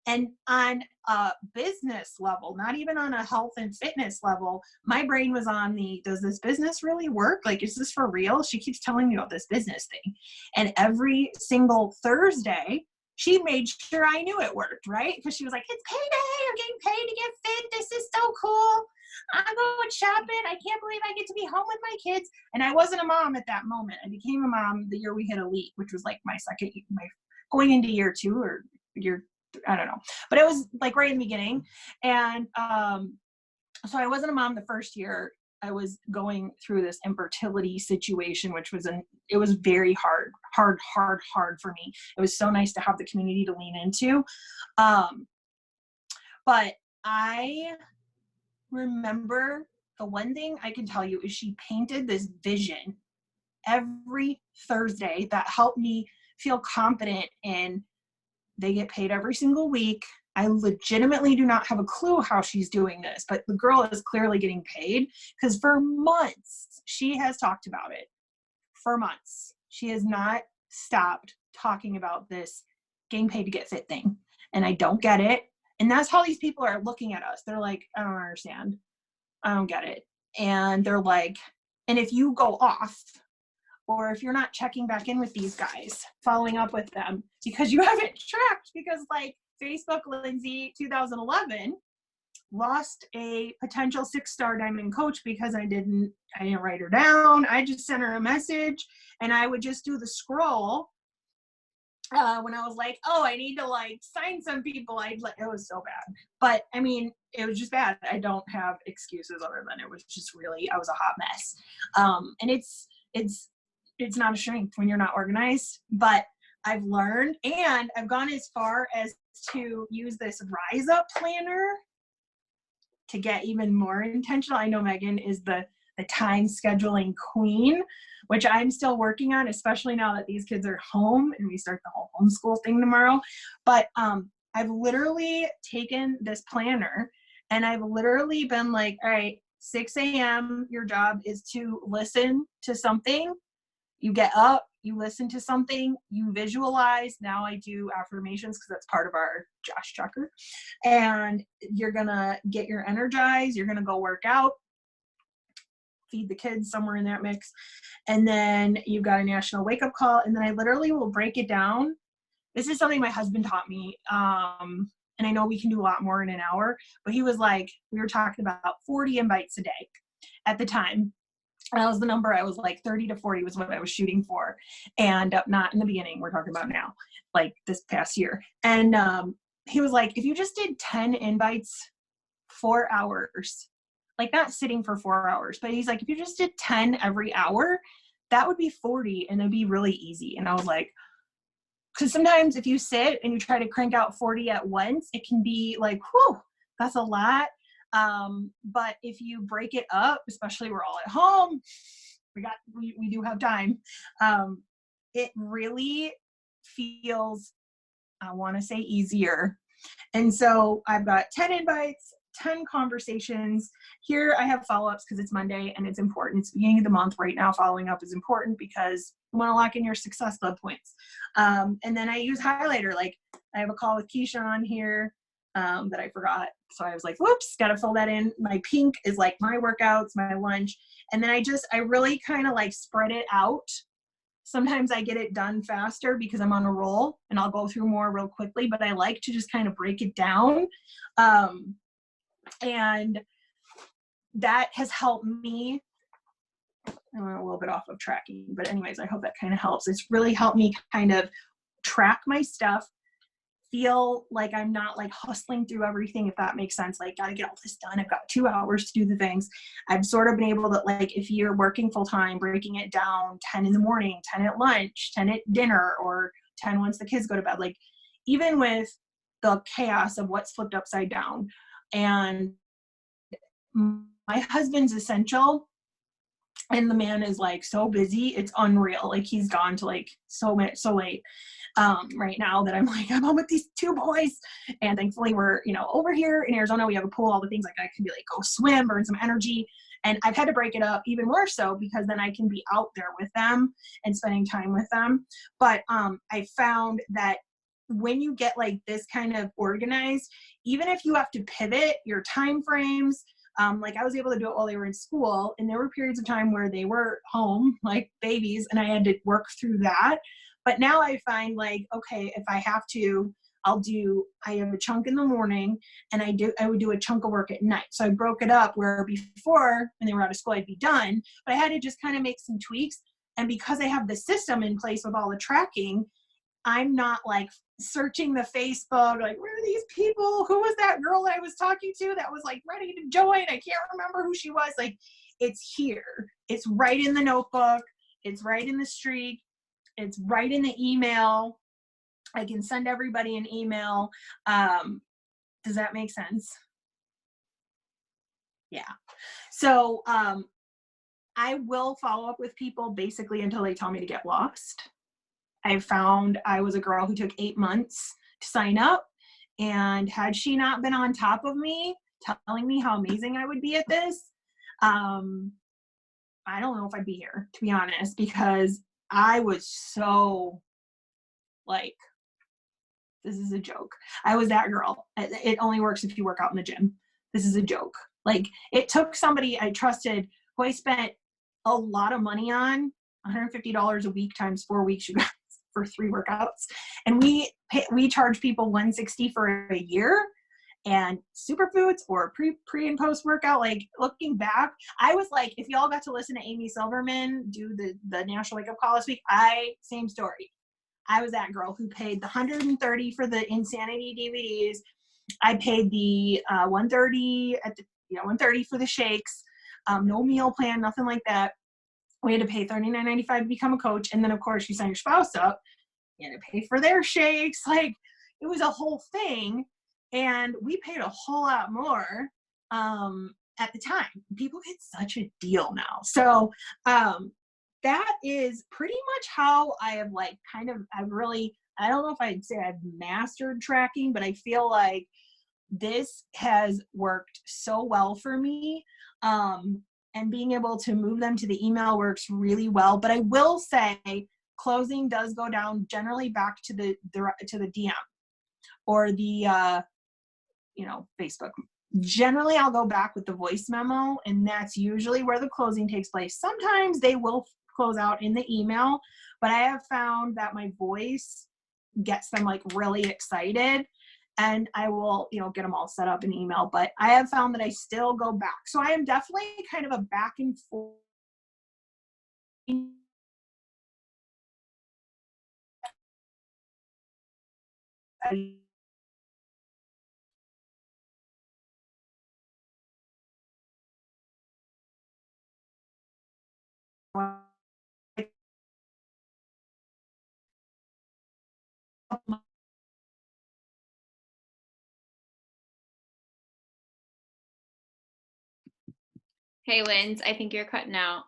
Speaker 2: And on a business level, not even on a health and fitness level, my brain was on does this business really work? Like, is this for real? She keeps telling me about this business thing. And every single Thursday, she made sure I knew it worked, right? Because she was like, it's payday. I'm getting paid to get fit. This is so cool. I'm going shopping. I can't believe I get to be home with my kids. And I wasn't a mom at that moment. I became a mom the year we hit elite, which was like my going into year 2 or year, I don't know, but it was like right in the beginning. And so I wasn't a mom the first year. I was going through this infertility situation, which was it was very hard for me. It was so nice to have the community to lean into. But I remember the one thing I can tell you is she painted this vision every Thursday that helped me feel confident in they get paid every single week. I legitimately do not have a clue how she's doing this, but the girl is clearly getting paid because for months she has talked about it. For months. She has not stopped talking about this getting paid to get fit thing. And I don't get it. And that's how these people are looking at us. They're like, I don't understand. I don't get it. And they're like, and if you go off, or if you're not checking back in with these guys, following up with them because you haven't tracked, because like Facebook Lyndsi 2011 lost a potential 6-star diamond coach because I didn't write her down. I just sent her a message and I would just do the scroll. When I was like, oh, I need to like sign some people, it was so bad. But I mean, it was just bad. I don't have excuses other than it was just really, I was a hot mess. And it's not a strength when you're not organized, but I've learned, and I've gone as far as to use this Rise Up planner to get even more intentional. I know Megan is the time scheduling queen, which I'm still working on, especially now that these kids are home and we start the whole homeschool thing tomorrow. But I've literally taken this planner and I've literally been like, all right, 6 a.m., your job is to listen to something. You get up, you listen to something, you visualize. Now I do affirmations because that's part of our Josh Chucker. And you're going to get your energized. You're going to go work out, feed the kids, somewhere in that mix. And then you've got a national wake up call. And then I literally will break it down. This is something my husband taught me. And I know we can do a lot more in an hour, but he was like, we were talking about 40 invites a day at the time. That was the number. I was like 30 to 40 was what I was shooting for. And not in the beginning, we're talking about now, like this past year. And he was like, if you just did 10 invites, 4 hours, like not sitting for 4 hours, but he's like, if you just did 10 every hour, that would be 40 and it'd be really easy. And I was like, because sometimes if you sit and you try to crank out 40 at once, it can be like, whew, that's a lot. But if you break it up, especially we're all at home, we do have time. It really feels, I want to say, easier. And so I've got 10 invites, 10 conversations. Here I have follow-ups because it's Monday and it's important. It's the beginning of the month right now. Following up is important because you want to lock in your success club points. And then I use highlighter. Like I have a call with Keisha on here that I forgot. So I was like, whoops, got to fill that in. My pink is like my workouts, my lunch. And then I really kind of like spread it out. Sometimes I get it done faster because I'm on a roll and I'll go through more real quickly, but I like to just kind of break it down. And that has helped me. I went a little bit off of tracking, but anyways, I hope that kind of helps. It's really helped me kind of track my stuff, feel like I'm not like hustling through everything, if that makes sense. Like, gotta get all this done. I've got 2 hours to do the things. I've sort of been able to, like, if you're working full time, breaking it down 10 in the morning, 10 at lunch, 10 at dinner, or 10 once the kids go to bed. Like, even with the chaos of what's flipped upside down. And my husband's essential. And the man is like so busy, it's unreal. Like he's gone to like so late right now that I'm like, I'm home with these 2 boys. And thankfully we're, over here in Arizona, we have a pool, all the things like I can be like, go swim, burn some energy. And I've had to break it up even more so because then I can be out there with them and spending time with them. But I found that when you get like this kind of organized, even if you have to pivot your time frames, like I was able to do it while they were in school, and there were periods of time where they were home like babies and I had to work through that. But now I find like, okay, if I have to, I have a chunk in the morning and I would do a chunk of work at night. So I broke it up where before when they were out of school, I'd be done, but I had to just kind of make some tweaks. And because I have the system in place with all the tracking, I'm not like searching the Facebook, like, where are these people? Who was that girl I was talking to that was like ready to join? I can't remember who she was. Like, it's here. It's right in the notebook. It's right in the streak. It's right in the email. I can send everybody an email. Does that make sense? Yeah. So I will follow up with people basically until they tell me to get lost. I found I was a girl who took 8 months to sign up. And had she not been on top of me, telling me how amazing I would be at this, I don't know if I'd be here, to be honest, because I was so like, this is a joke. I was that girl. It only works if you work out in the gym. This is a joke. Like, it took somebody I trusted who I spent a lot of money on, $150 a week times 4 weeks, you guys, for 3 workouts. And we charge people $160 for a year. And superfoods or pre and post workout, like looking back, I was like, if y'all got to listen to Amy Silverman do the National Wake Up Call this week, same story. I was that girl who paid the $130 for the Insanity DVDs. I paid the $130 $130 for the shakes. No meal plan, nothing like that. We had to pay $39.95 to become a coach, and then of course you sign your spouse up. You had to pay for their shakes. Like, it was a whole thing, and we paid a whole lot more at the time. People get such a deal now. So that is pretty much how I have like I don't know if I'd say I've mastered tracking, but I feel like this has worked so well for me. And being able to move them to the email works really well. But I will say closing does go down generally back to the DM or the Facebook. Generally, I'll go back with the voice memo, and that's usually where the closing takes place. Sometimes they will close out in the email, but I have found that my voice gets them like really excited, and I will, get them all set up in email. But I have found that I still go back. So I am definitely kind of a back and forth.
Speaker 1: Hey, Linz, I think you're cutting out.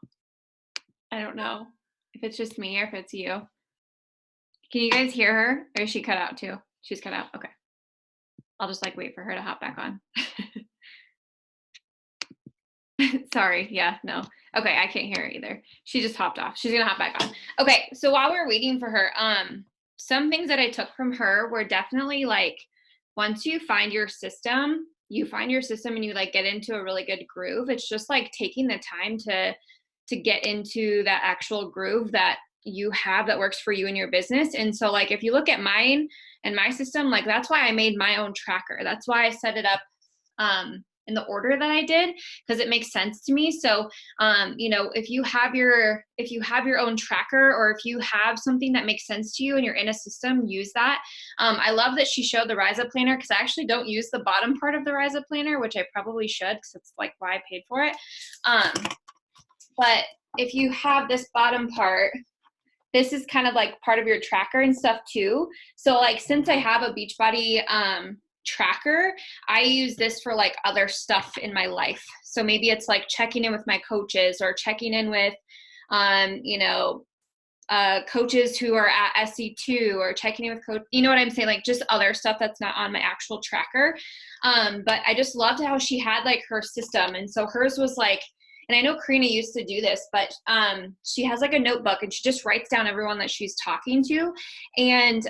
Speaker 1: I don't know if it's just me or if it's you. Can you guys hear her, or is she cut out too? She's cut out. Okay. I'll just like wait for her to hop back on. Sorry. Yeah, no. Okay, I can't hear her either. She just hopped off. She's gonna hop back on. Okay, so while we're waiting for her, some things that I took from her were definitely like, once you find your system and you like get into a really good groove. It's just like taking the time to get into that actual groove that you have that works for you and your business. And so like, if you look at mine and my system, like that's why I made my own tracker. That's why I set it up in the order that I did, because it makes sense to me. So, if you have your own tracker, or if you have something that makes sense to you and you're in a system, use that. I love that she showed the Rise Up Planner, because I actually don't use the bottom part of the Rise Up Planner, which I probably should, because it's like why I paid for it. But if you have this bottom part, this is kind of like part of your tracker and stuff too. So like, since I have a Beachbody tracker, I use this for like other stuff in my life. So maybe it's like checking in with my coaches, or checking in with, coaches who are at SC2, or checking in with coach, you know what I'm saying? Like just other stuff that's not on my actual tracker. But I just loved how she had like her system. And so hers was like, and I know Karina used to do this, but she has like a notebook, and she just writes down everyone that she's talking to. And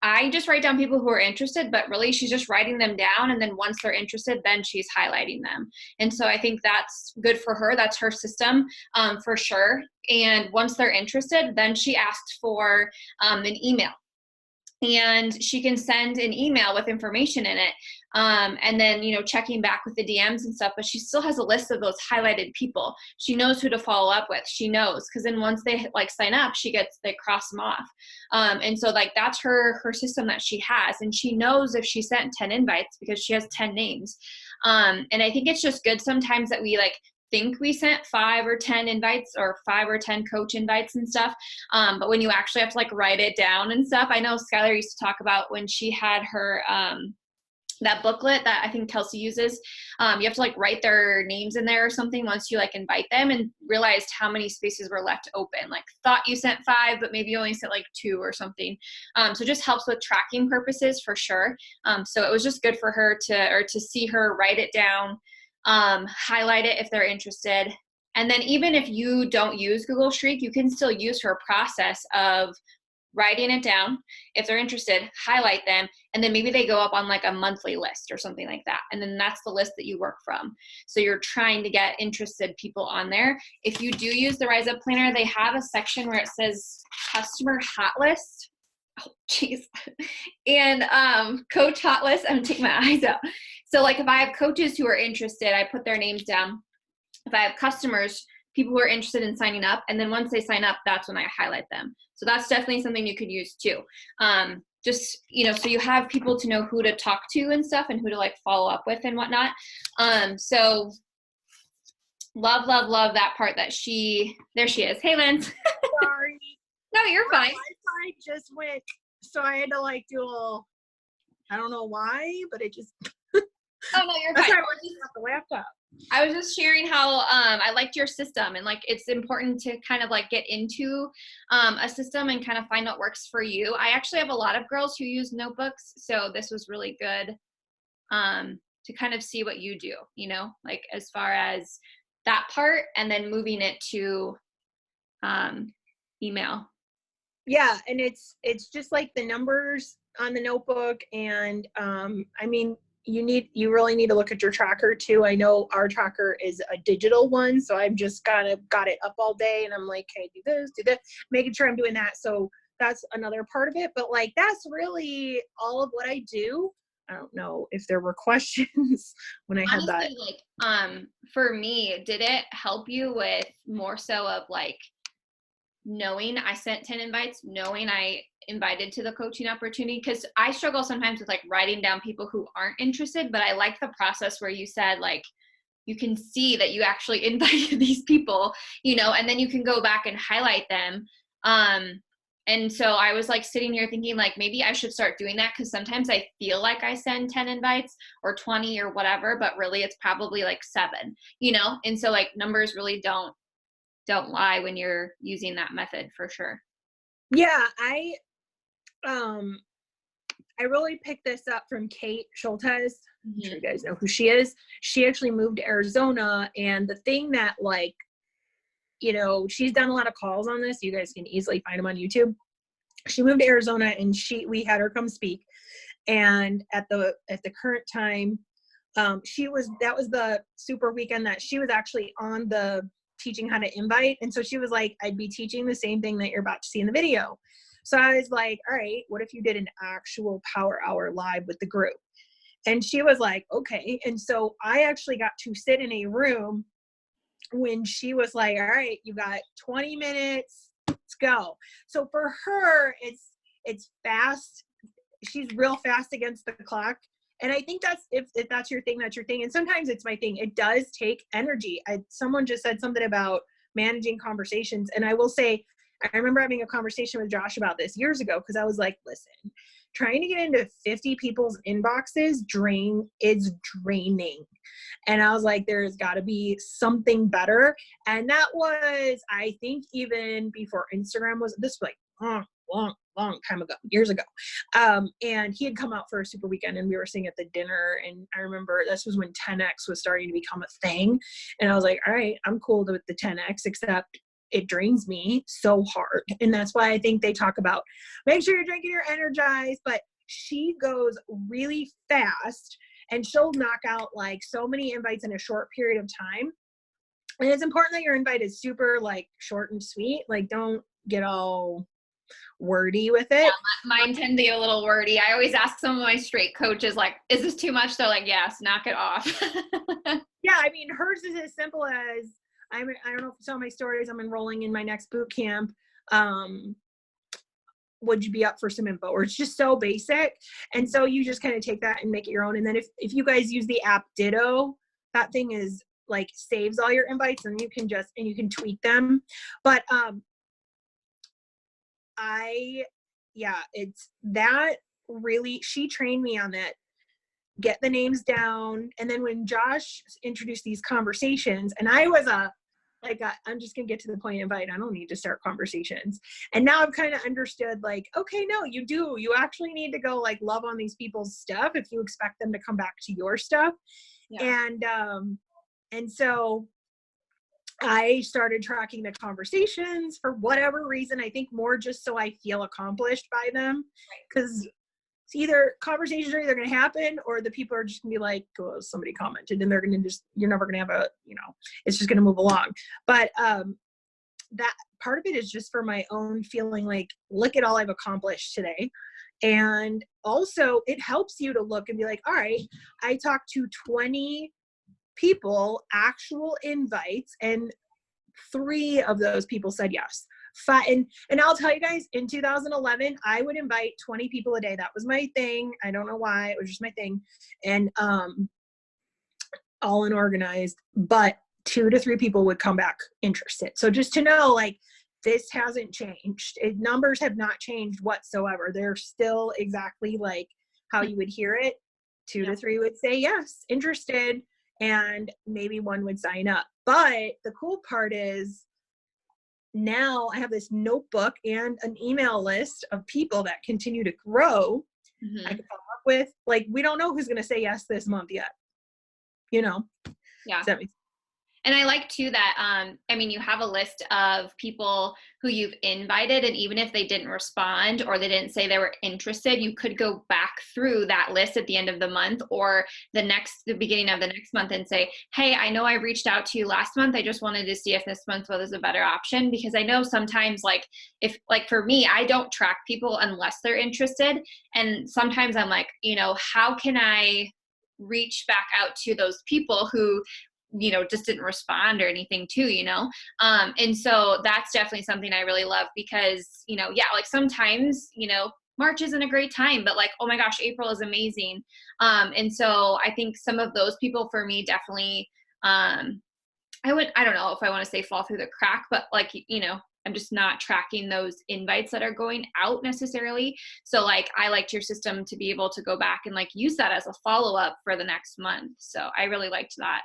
Speaker 1: I just write down people who are interested, but really she's just writing them down. And then once they're interested, then she's highlighting them. And so I think that's good for her. That's her system, for sure. And once they're interested, then she asked for an email. And she can send an email with information in it. And then, checking back with the DMs and stuff, but she still has a list of those highlighted people. She knows who to follow up with. She knows, because then once they sign up, they cross them off. And so that's her system that she has. And she knows if she sent 10 invites because she has 10 names. And I think it's just good sometimes that we think we sent 5 or 10 invites or 5 or 10 coach invites and stuff. But when you actually have to write it down and stuff, I know Skylar used to talk about when she had her, that booklet that I think Kelsey uses, you have to write their names in there or something once you invite them, and realized how many spaces were left open. Thought you sent 5, but maybe you only sent 2 or something. So it just helps with tracking purposes for sure. So it was just good for her to see her write it down, highlight it if they're interested. And then even if you don't use Google Streak, you can still use her process of writing it down. If they're interested, highlight them, and then maybe they go up on a monthly list or something like that. And then that's the list that you work from. So you're trying to get interested people on there. If you do use the Rise Up Planner, they have a section where it says customer hot list. Oh, geez. And coach hot list. I'm taking my eyes out. So if I have coaches who are interested, I put their names down. If I have customers, people who are interested in signing up, and then once they sign up, that's when I highlight them. So that's definitely something you could use too. Just, so you have people to know who to talk to and stuff, and who to follow up with and whatnot. So love that part that there she is. Hey, Lyndsi.
Speaker 3: Sorry.
Speaker 1: No, you're fine.
Speaker 3: My Wi-Fi just went, so I had to do a little, I don't know why, but it just.
Speaker 1: Oh no, you're
Speaker 3: That's
Speaker 1: fine.
Speaker 3: why I was just off the laptop.
Speaker 1: I was just sharing how I liked your system, and it's important to kind of get into a system and kind of find what works for you. I actually have a lot of girls who use notebooks, so this was really good to kind of see what you do, as far as that part, and then moving it to email.
Speaker 3: Yeah, and it's just the numbers on the notebook, and I mean, you really need to look at your tracker too. I know our tracker is a digital one, so I've just got it up all day, and I'm like, hey, do this, making sure I'm doing that. So that's another part of it. But that's really all of what I do. I don't know if there were questions when I had that.
Speaker 1: For me, did it help you with more so of knowing I sent 10 invites, knowing I invited to the coaching opportunity? Because I struggle sometimes with writing down people who aren't interested, but I like the process where you said you can see that you actually invited these people, and then you can go back and highlight them. And so I was sitting here thinking maybe I should start doing that, because sometimes I feel like I send 10 invites or 20 or whatever, but really it's probably 7, and so numbers really don't lie when you're using that method, for sure.
Speaker 3: Yeah, I really picked this up from Kate Schultes. I'm sure you guys know who she is. She actually moved to Arizona, and the thing that she's done a lot of calls on this. You guys can easily find them on YouTube. She moved to Arizona, and we had her come speak. And at the current time, that was the super weekend that she was actually on the teaching how to invite. And so she was like, I'd be teaching the same thing that you're about to see in the video. So I was like, all right, what if you did an actual power hour live with the group? And she was like, okay. And so I actually got to sit in a room when she was like, all right, you got 20 minutes, let's go. So for her, it's fast. She's real fast against the clock. And I think that's, if that's your thing, that's your thing. And sometimes it's my thing. It does take energy. Someone just said something about managing conversations. And I will say, I remember having a conversation with Josh about this years ago, because I was like, listen, trying to get into 50 people's inboxes is draining. And I was like, there's got to be something better. And that was, I think, even before Instagram was, this was long time ago, years ago. And he had come out for a super weekend, and we were sitting at the dinner, and I remember this was when 10X was starting to become a thing. And I was like, all right, I'm cool with the 10X, except it drains me so hard. And that's why I think they talk about make sure you're drinking your Energize, but she goes really fast and she'll knock out like so many invites in a short period of time. And it's important that your invite is super like short and sweet. Like don't get all wordy with it.
Speaker 1: Yeah, mine tend to get a little wordy. I always ask some of my straight coaches, like, is this too much? They're like, yes, knock it off.
Speaker 3: Yeah, I mean, hers is as simple as I don't know if you saw my stories. I'm enrolling in my next boot camp. Would you be up for some info? Or it's just so basic. And so you just kind of take that and make it your own. And then if you guys use the app Ditto, that thing is like saves all your invites and you can tweak them. But it's that really, she trained me on that. Get the names down. And then when Josh introduced these conversations, and I was I'm just gonna get to the point invite. I don't need to start conversations. And now I've kind of understood like, okay, no, you actually need to go like love on these people's stuff if you expect them to come back to your stuff. Yeah. And so I started tracking the conversations for whatever reason. I think more just so I feel accomplished by them, because it's either conversations are either going to happen or the people are just going to be like, oh, somebody commented, and they're going to you're never going to have it's just going to move along. But that part of it is just for my own feeling like, look at all I've accomplished today. And also it helps you to look and be like, all right, I talked to 20 people, actual invites, and 3 of those people said yes. And I'll tell you guys, in 2011, I would invite 20 people a day. That was my thing. I don't know why. It was just my thing. And all unorganized, but 2 to 3 people would come back interested. So just to know, like, this hasn't changed. Numbers have not changed whatsoever. They're still exactly like how you would hear it. 2 to 3 would say yes, interested, and maybe 1 would sign up. But the cool part is now I have this notebook and an email list of people that continue to grow. Mm-hmm. I can follow up with, like, we don't know who's going to say yes this month yet. Yeah.
Speaker 1: And I like too that, you have a list of people who you've invited, and even if they didn't respond or they didn't say they were interested, you could go back through that list at the end of the month or the beginning of the next month and say, hey, I know I reached out to you last month. I just wanted to see if this month was a better option, because I know sometimes for me, I don't track people unless they're interested. And sometimes I'm like, how can I reach back out to those people who just didn't respond or anything too, and so that's definitely something I really love, because sometimes March isn't a great time, but like, oh my gosh, April is amazing. And so I think some of those people for me definitely I don't know if I want to say fall through the crack, but like, I'm just not tracking those invites that are going out necessarily. So like, I liked your system to be able to go back and like use that as a follow-up for the next month. So I really liked that.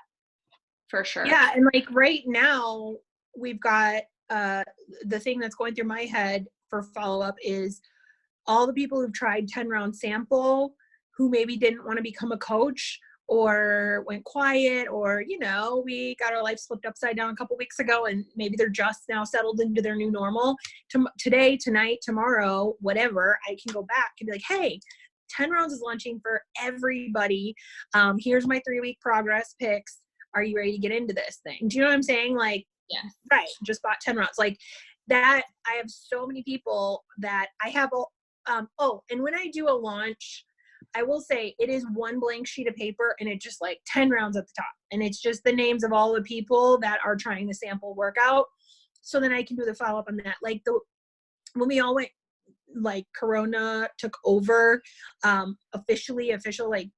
Speaker 1: For sure.
Speaker 3: Yeah. And like right now we've got the thing that's going through my head for follow-up is all the people who've tried 10-round sample who maybe didn't want to become a coach or went quiet, or we got our life flipped upside down a couple weeks ago and maybe they're just now settled into their new normal. Today, tonight, tomorrow, whatever, I can go back and be like, hey, 10 rounds is launching for everybody. Here's my 3-week progress picks. Are you ready to get into this thing? Do you know what I'm saying? Like,
Speaker 1: yeah,
Speaker 3: right. Just bought 10 rounds. Like that. I have so many people that I have. And when I do a launch, I will say it is 1 blank sheet of paper and it's just like 10 rounds at the top. And it's just the names of all the people that are trying the sample workout. So then I can do the follow up on that. Like when we all went, like Corona took over, official, like,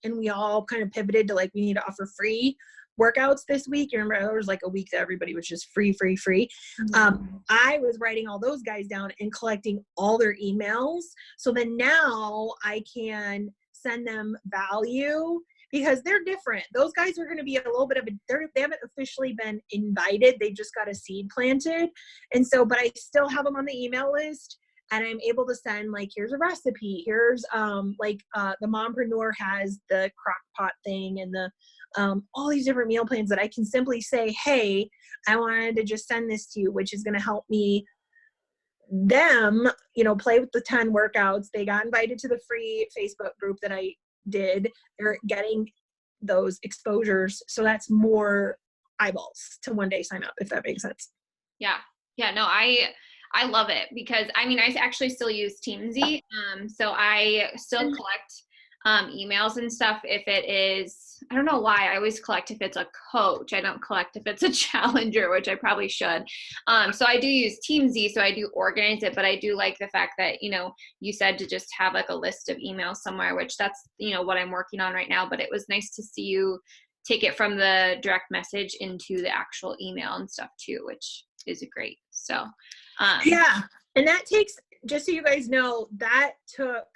Speaker 3: and we all kind of pivoted to like, we need to offer free workouts this week. You remember there was like a week that everybody was just free. Mm-hmm. I was writing all those guys down and collecting all their emails. So then now I can send them value because they're different. Those guys are going to be a little bit of they haven't officially been invited. They just got a seed planted. And so, but I still have them on the email list. and I'm able to send like, here's a recipe, here's the mompreneur has the crock pot thing and the all these different meal plans that I can simply say, hey, I wanted to just send this to you, which is going to help them, play with the 10 workouts. They got invited to the free Facebook group that I did. They're getting those exposures. So that's more eyeballs to one day sign up, if that makes sense.
Speaker 1: Yeah. Yeah. No, I love it because I actually still use Teamsy. So I still collect emails and stuff if it is, I don't know why I always collect if it's a coach. I don't collect if it's a challenger, which I probably should. So I do use Teamsy, so I do organize it, but I do like the fact that, you said to just have like a list of emails somewhere, which that's, what I'm working on right now, but it was nice to see you take it from the direct message into the actual email and stuff too, which is great. So,
Speaker 3: yeah. And that takes, just so you guys know, that took,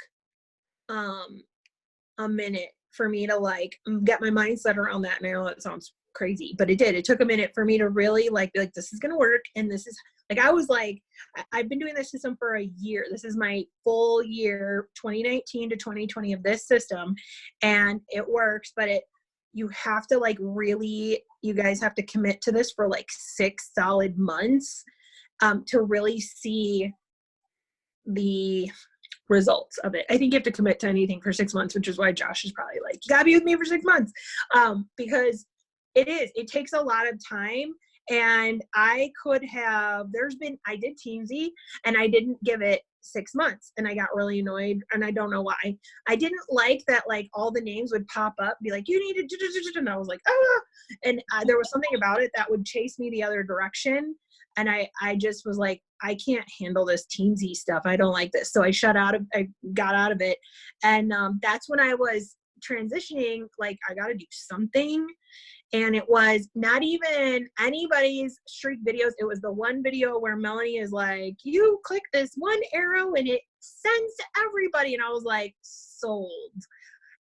Speaker 3: a minute for me to like get my mindset around that. And I know that sounds crazy, but it did. It took a minute for me to really be like, this is going to work. And this is like, I was like, I've been doing this system for a year. This is my full year, 2019 to 2020 of this system. And it works, but you have to like really, you guys have to commit to this for like 6 solid months to really see the results of it. I think you have to commit to anything for 6 months, which is why Josh is probably like, you gotta be with me for 6 months. Because it takes a lot of time. And I did Teamsy and I didn't give it 6 months and I got really annoyed and I don't know why. I didn't like that like all the names would pop up, be like, you need to, and I was like, ah, and there was something about it that would chase me the other direction. And I just was like, I can't handle this Teamsy stuff. I don't like this. So I got out of it. And that's when I was transitioning, like I got to do something. And it was not even anybody's streak videos. It was the one video where Melanie is like, you click this one arrow and it sends to everybody. And I was like, sold.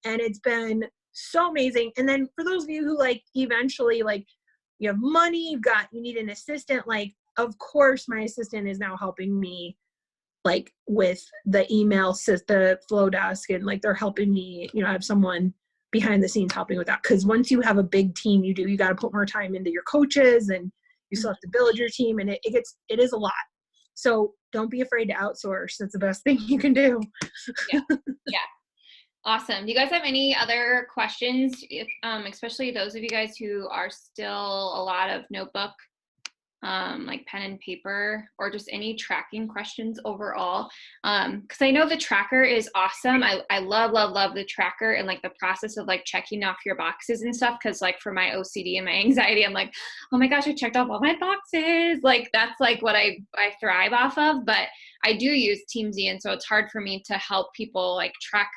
Speaker 3: And it's been so amazing. And then for those of you who like eventually like you have money, you need an assistant, like of course my assistant is now helping me like with the email, the flow desk, and like they're helping me, I have someone behind the scenes helping with that. Because once you have a big team, you got to put more time into your coaches and you still have to build your team, and it is a lot. So don't be afraid to outsource. That's the best thing you can do.
Speaker 1: Yeah. Awesome. Do you guys have any other questions? Especially those of you guys who are still a lot of notebook, like pen and paper, or just any tracking questions overall. Cause I know the tracker is awesome. I love the tracker and like the process of like checking off your boxes and stuff. Cause like for my OCD and my anxiety, I'm like, oh my gosh, I checked off all my boxes. Like that's like what I thrive off of, but I do use Teamsy. And so it's hard for me to help people like track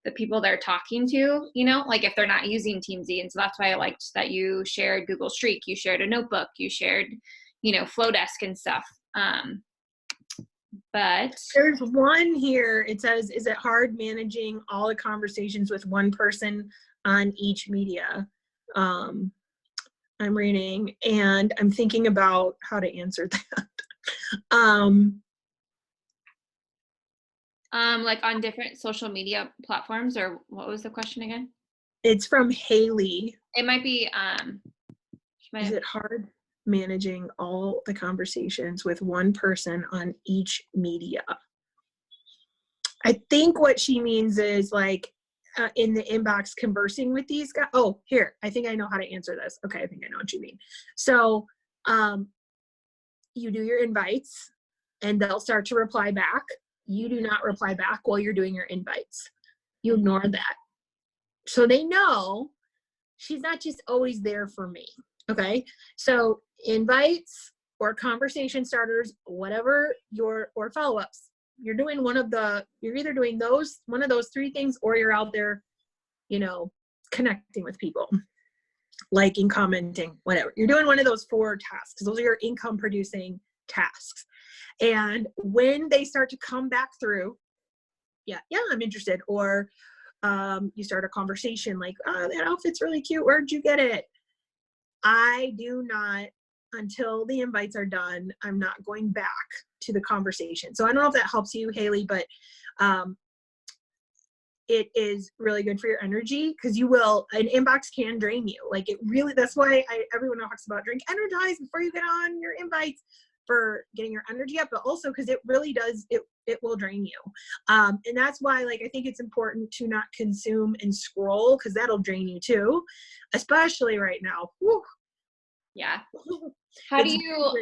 Speaker 1: the people they're talking to, like if they're not using Teamsy. And so that's why I liked that you shared Google Streak, you shared a notebook, you shared, Flow Desk and stuff. But
Speaker 3: there's one here. It says, is it hard managing all the conversations with one person on each media? I'm reading and I'm thinking about how to answer that.
Speaker 1: like on different social media platforms, or what was the question again?
Speaker 3: It's from Haley.
Speaker 1: It might be,
Speaker 3: is it hard managing all the conversations with one person on each media? I think what she means is like in the inbox conversing with these guys. Oh, here, I think I know how to answer this. Okay, I think I know what you mean. So you do your invites and they'll start to reply back. You do not reply back while you're doing your invites. You ignore that. So they know she's not just always there for me. Okay. So invites or conversation starters, whatever or follow-ups, you're doing you're either doing one of those 3 things, or you're out there, connecting with people, liking, commenting, whatever. You're doing one of those 4 tasks. Those are your income producing tasks. And when they start to come back through, yeah, I'm interested. Or you start a conversation like, oh, that outfit's really cute. Where'd you get it? I do not, until the invites are done, I'm not going back to the conversation. So I don't know if that helps you, Haley, but it is really good for your energy, because an inbox can drain you. Like it really, that's why everyone talks about drink Energize before you get on your invites, for getting your energy up, but also because it really does, it will drain you. And that's why, like, I think it's important to not consume and scroll, because that'll drain you too, especially right now. Whew.
Speaker 1: Yeah. How do you,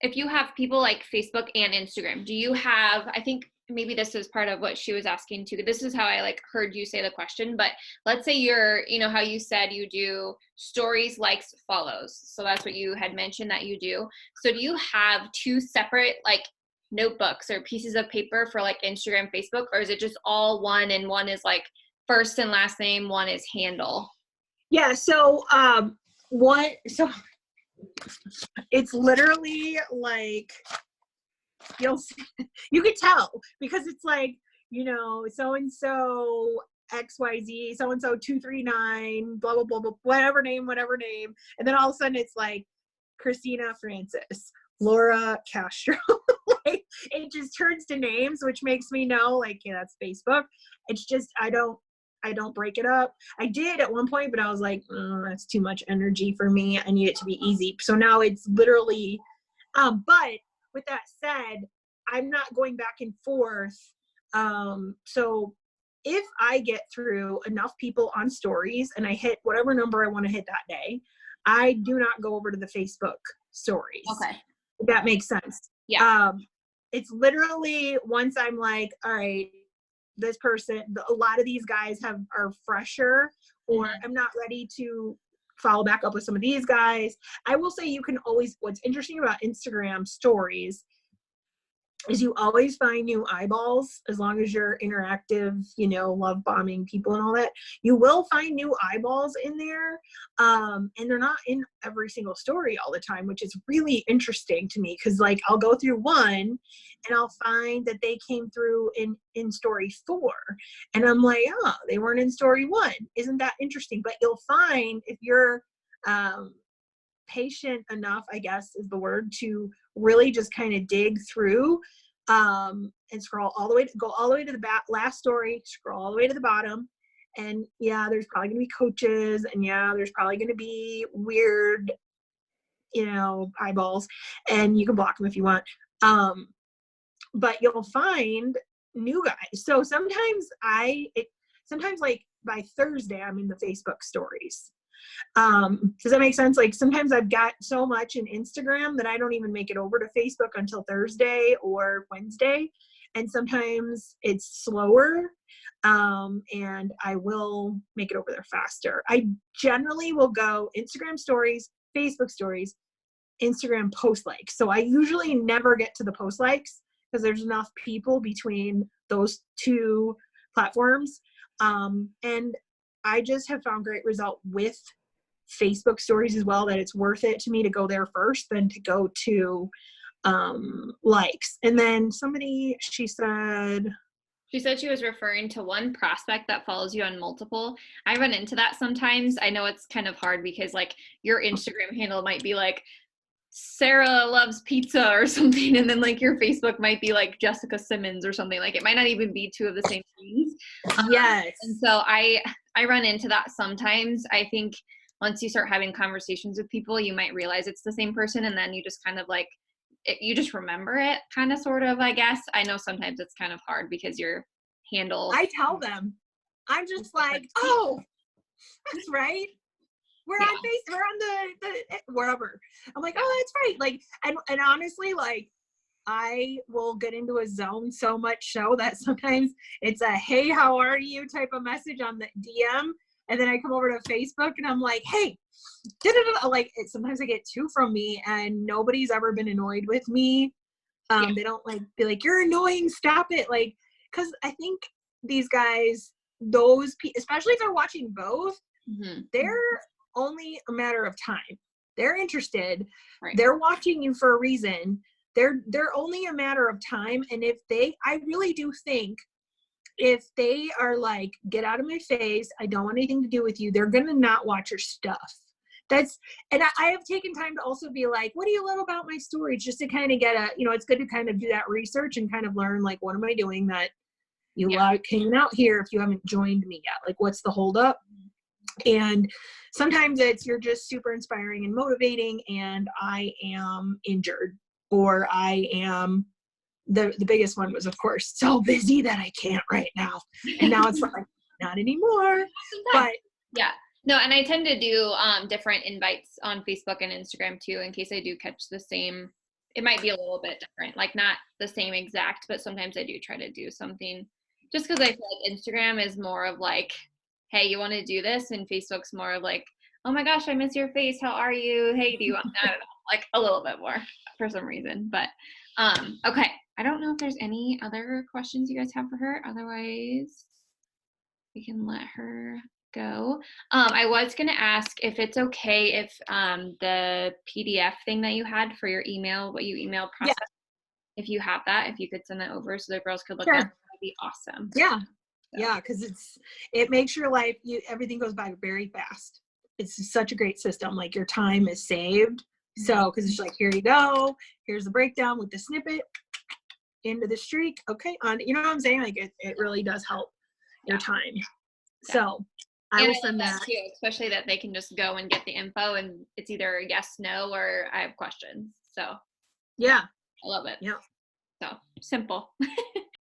Speaker 1: if you have people like Facebook and Instagram, do you have, I think maybe this is part of what she was asking too. This is how I like heard you say the question, but let's say you're, you know, how you said you do stories, likes, follows. So that's what you had mentioned that you do. So do you have two separate like notebooks or pieces of paper for like Instagram, Facebook, or is it just all one, and one is like first and last name, one is handle?
Speaker 3: Yeah. So, it's literally like, you could tell, because it's like, you know, so-and-so XYZ, so-and-so 239, blah, blah, blah, blah, whatever name. And then all of a sudden it's like Christina Francis, Laura Castro. Like, it just turns to names, which makes me know, like, yeah, that's Facebook. It's just, I don't break it up. I did at one point, but I was like, that's too much energy for me. I need it to be easy. So now it's literally, but with that said, I'm not going back and forth. So if I get through enough people on stories and I hit whatever number I want to hit that day, I do not go over to the Facebook stories.
Speaker 1: Okay.
Speaker 3: If that makes sense.
Speaker 1: Yeah.
Speaker 3: It's literally, once I'm like, all right, this person, a lot of these guys are fresher, or I'm not ready to follow back up with some of these guys. I will say, you can always, what's interesting about Instagram stories is you always find new eyeballs, as long as you're interactive, you know, love bombing people and all that. You will find new eyeballs in there. And they're not in every single story all the time, which is really interesting to me. Cause like, I'll go through one and I'll find that they came through in story 4. And I'm like, oh, they weren't in story 1. Isn't that interesting? But you'll find, if you're, patient enough, I guess is the word, to really just kind of dig through and scroll all the way to the last story, scroll all the way to the bottom. And yeah, there's probably gonna be coaches, and yeah, there's probably gonna be weird, you know, eyeballs, and you can block them if you want. But you'll find new guys. So sometimes like by Thursday, I'm in the Facebook stories. Does that make sense? Like, sometimes I've got so much in Instagram that I don't even make it over to Facebook until Thursday or Wednesday. And sometimes it's slower. And I will make it over there faster. I generally will go Instagram stories, Facebook stories, Instagram post likes. So I usually never get to the post likes, because there's enough people between those two platforms. And I just have found great result with Facebook stories as well, that it's worth it to me to go there first than to go to likes. And then she said
Speaker 1: she was referring to one prospect that follows you on multiple. I run into that sometimes. I know it's kind of hard, because like your Instagram handle might be like Sarah loves pizza or something, and then like your Facebook might be like Jessica Simmons or something. Like, it might not even be two of the same things.
Speaker 3: Yes.
Speaker 1: And so I run into that sometimes. I think once you start having conversations with people, you might realize it's the same person, and then you just kind of like, you just remember it, kind of, sort of, I guess. I know sometimes it's kind of hard because your handle.
Speaker 3: I tell them, I'm just like, oh, that's right. We're on Facebook, we're on the wherever. I'm like, oh, that's right. Like, and honestly, like, I will get into a zone so much so that sometimes it's a, hey, how are you type of message on the DM. And then I come over to Facebook and I'm like, hey, like, sometimes I get 2 from me, and nobody's ever been annoyed with me. They don't like be like, you're annoying, stop it. Like, cause I think these guys, especially if they're watching both, they're only a matter of time. They're interested. Right. They're watching you for a reason. They're only a matter of time. And I really do think if they are like, get out of my face, I don't want anything to do with you, they're going to not watch your stuff. and I have taken time to also be like, what do you love about my stories? Just to kind of get it's good to kind of do that research and kind of learn, like, what am I doing that you like hanging out here if you haven't joined me yet? Like, what's the holdup? And sometimes you're just super inspiring and motivating, and I am injured, or I am, the biggest one was, of course, so busy that I can't right now. And now it's like, not anymore. But
Speaker 1: yeah. No, and I tend to do different invites on Facebook and Instagram too, in case I do catch the same. It might be a little bit different, like not the same exact, but sometimes I do try to do something, just because I feel like Instagram is more of like, hey, you want to do this? And Facebook's more of like, oh my gosh, I miss your face. How are you? Hey, do you want, I don't know, like a little bit more for some reason. But okay. I don't know if there's any other questions you guys have for her. Otherwise, we can let her go. I was going to ask if it's okay if the PDF thing that you had for your email, what you emailed process, if you have that, if you could send that over so the girls could look at it, that'd be awesome.
Speaker 3: Yeah.
Speaker 1: So.
Speaker 3: Yeah, because it makes your life, everything goes by very fast. It's such a great system. Like, your time is saved. So, because it's like, here you go. Here's the breakdown with the snippet into the streak. Okay, on. You know what I'm saying? Like, it really does help your time. So I will send that
Speaker 1: too, especially that they can just go and get the info, and it's either yes, no, or I have questions. So
Speaker 3: yeah,
Speaker 1: I love it.
Speaker 3: Yeah.
Speaker 1: So simple.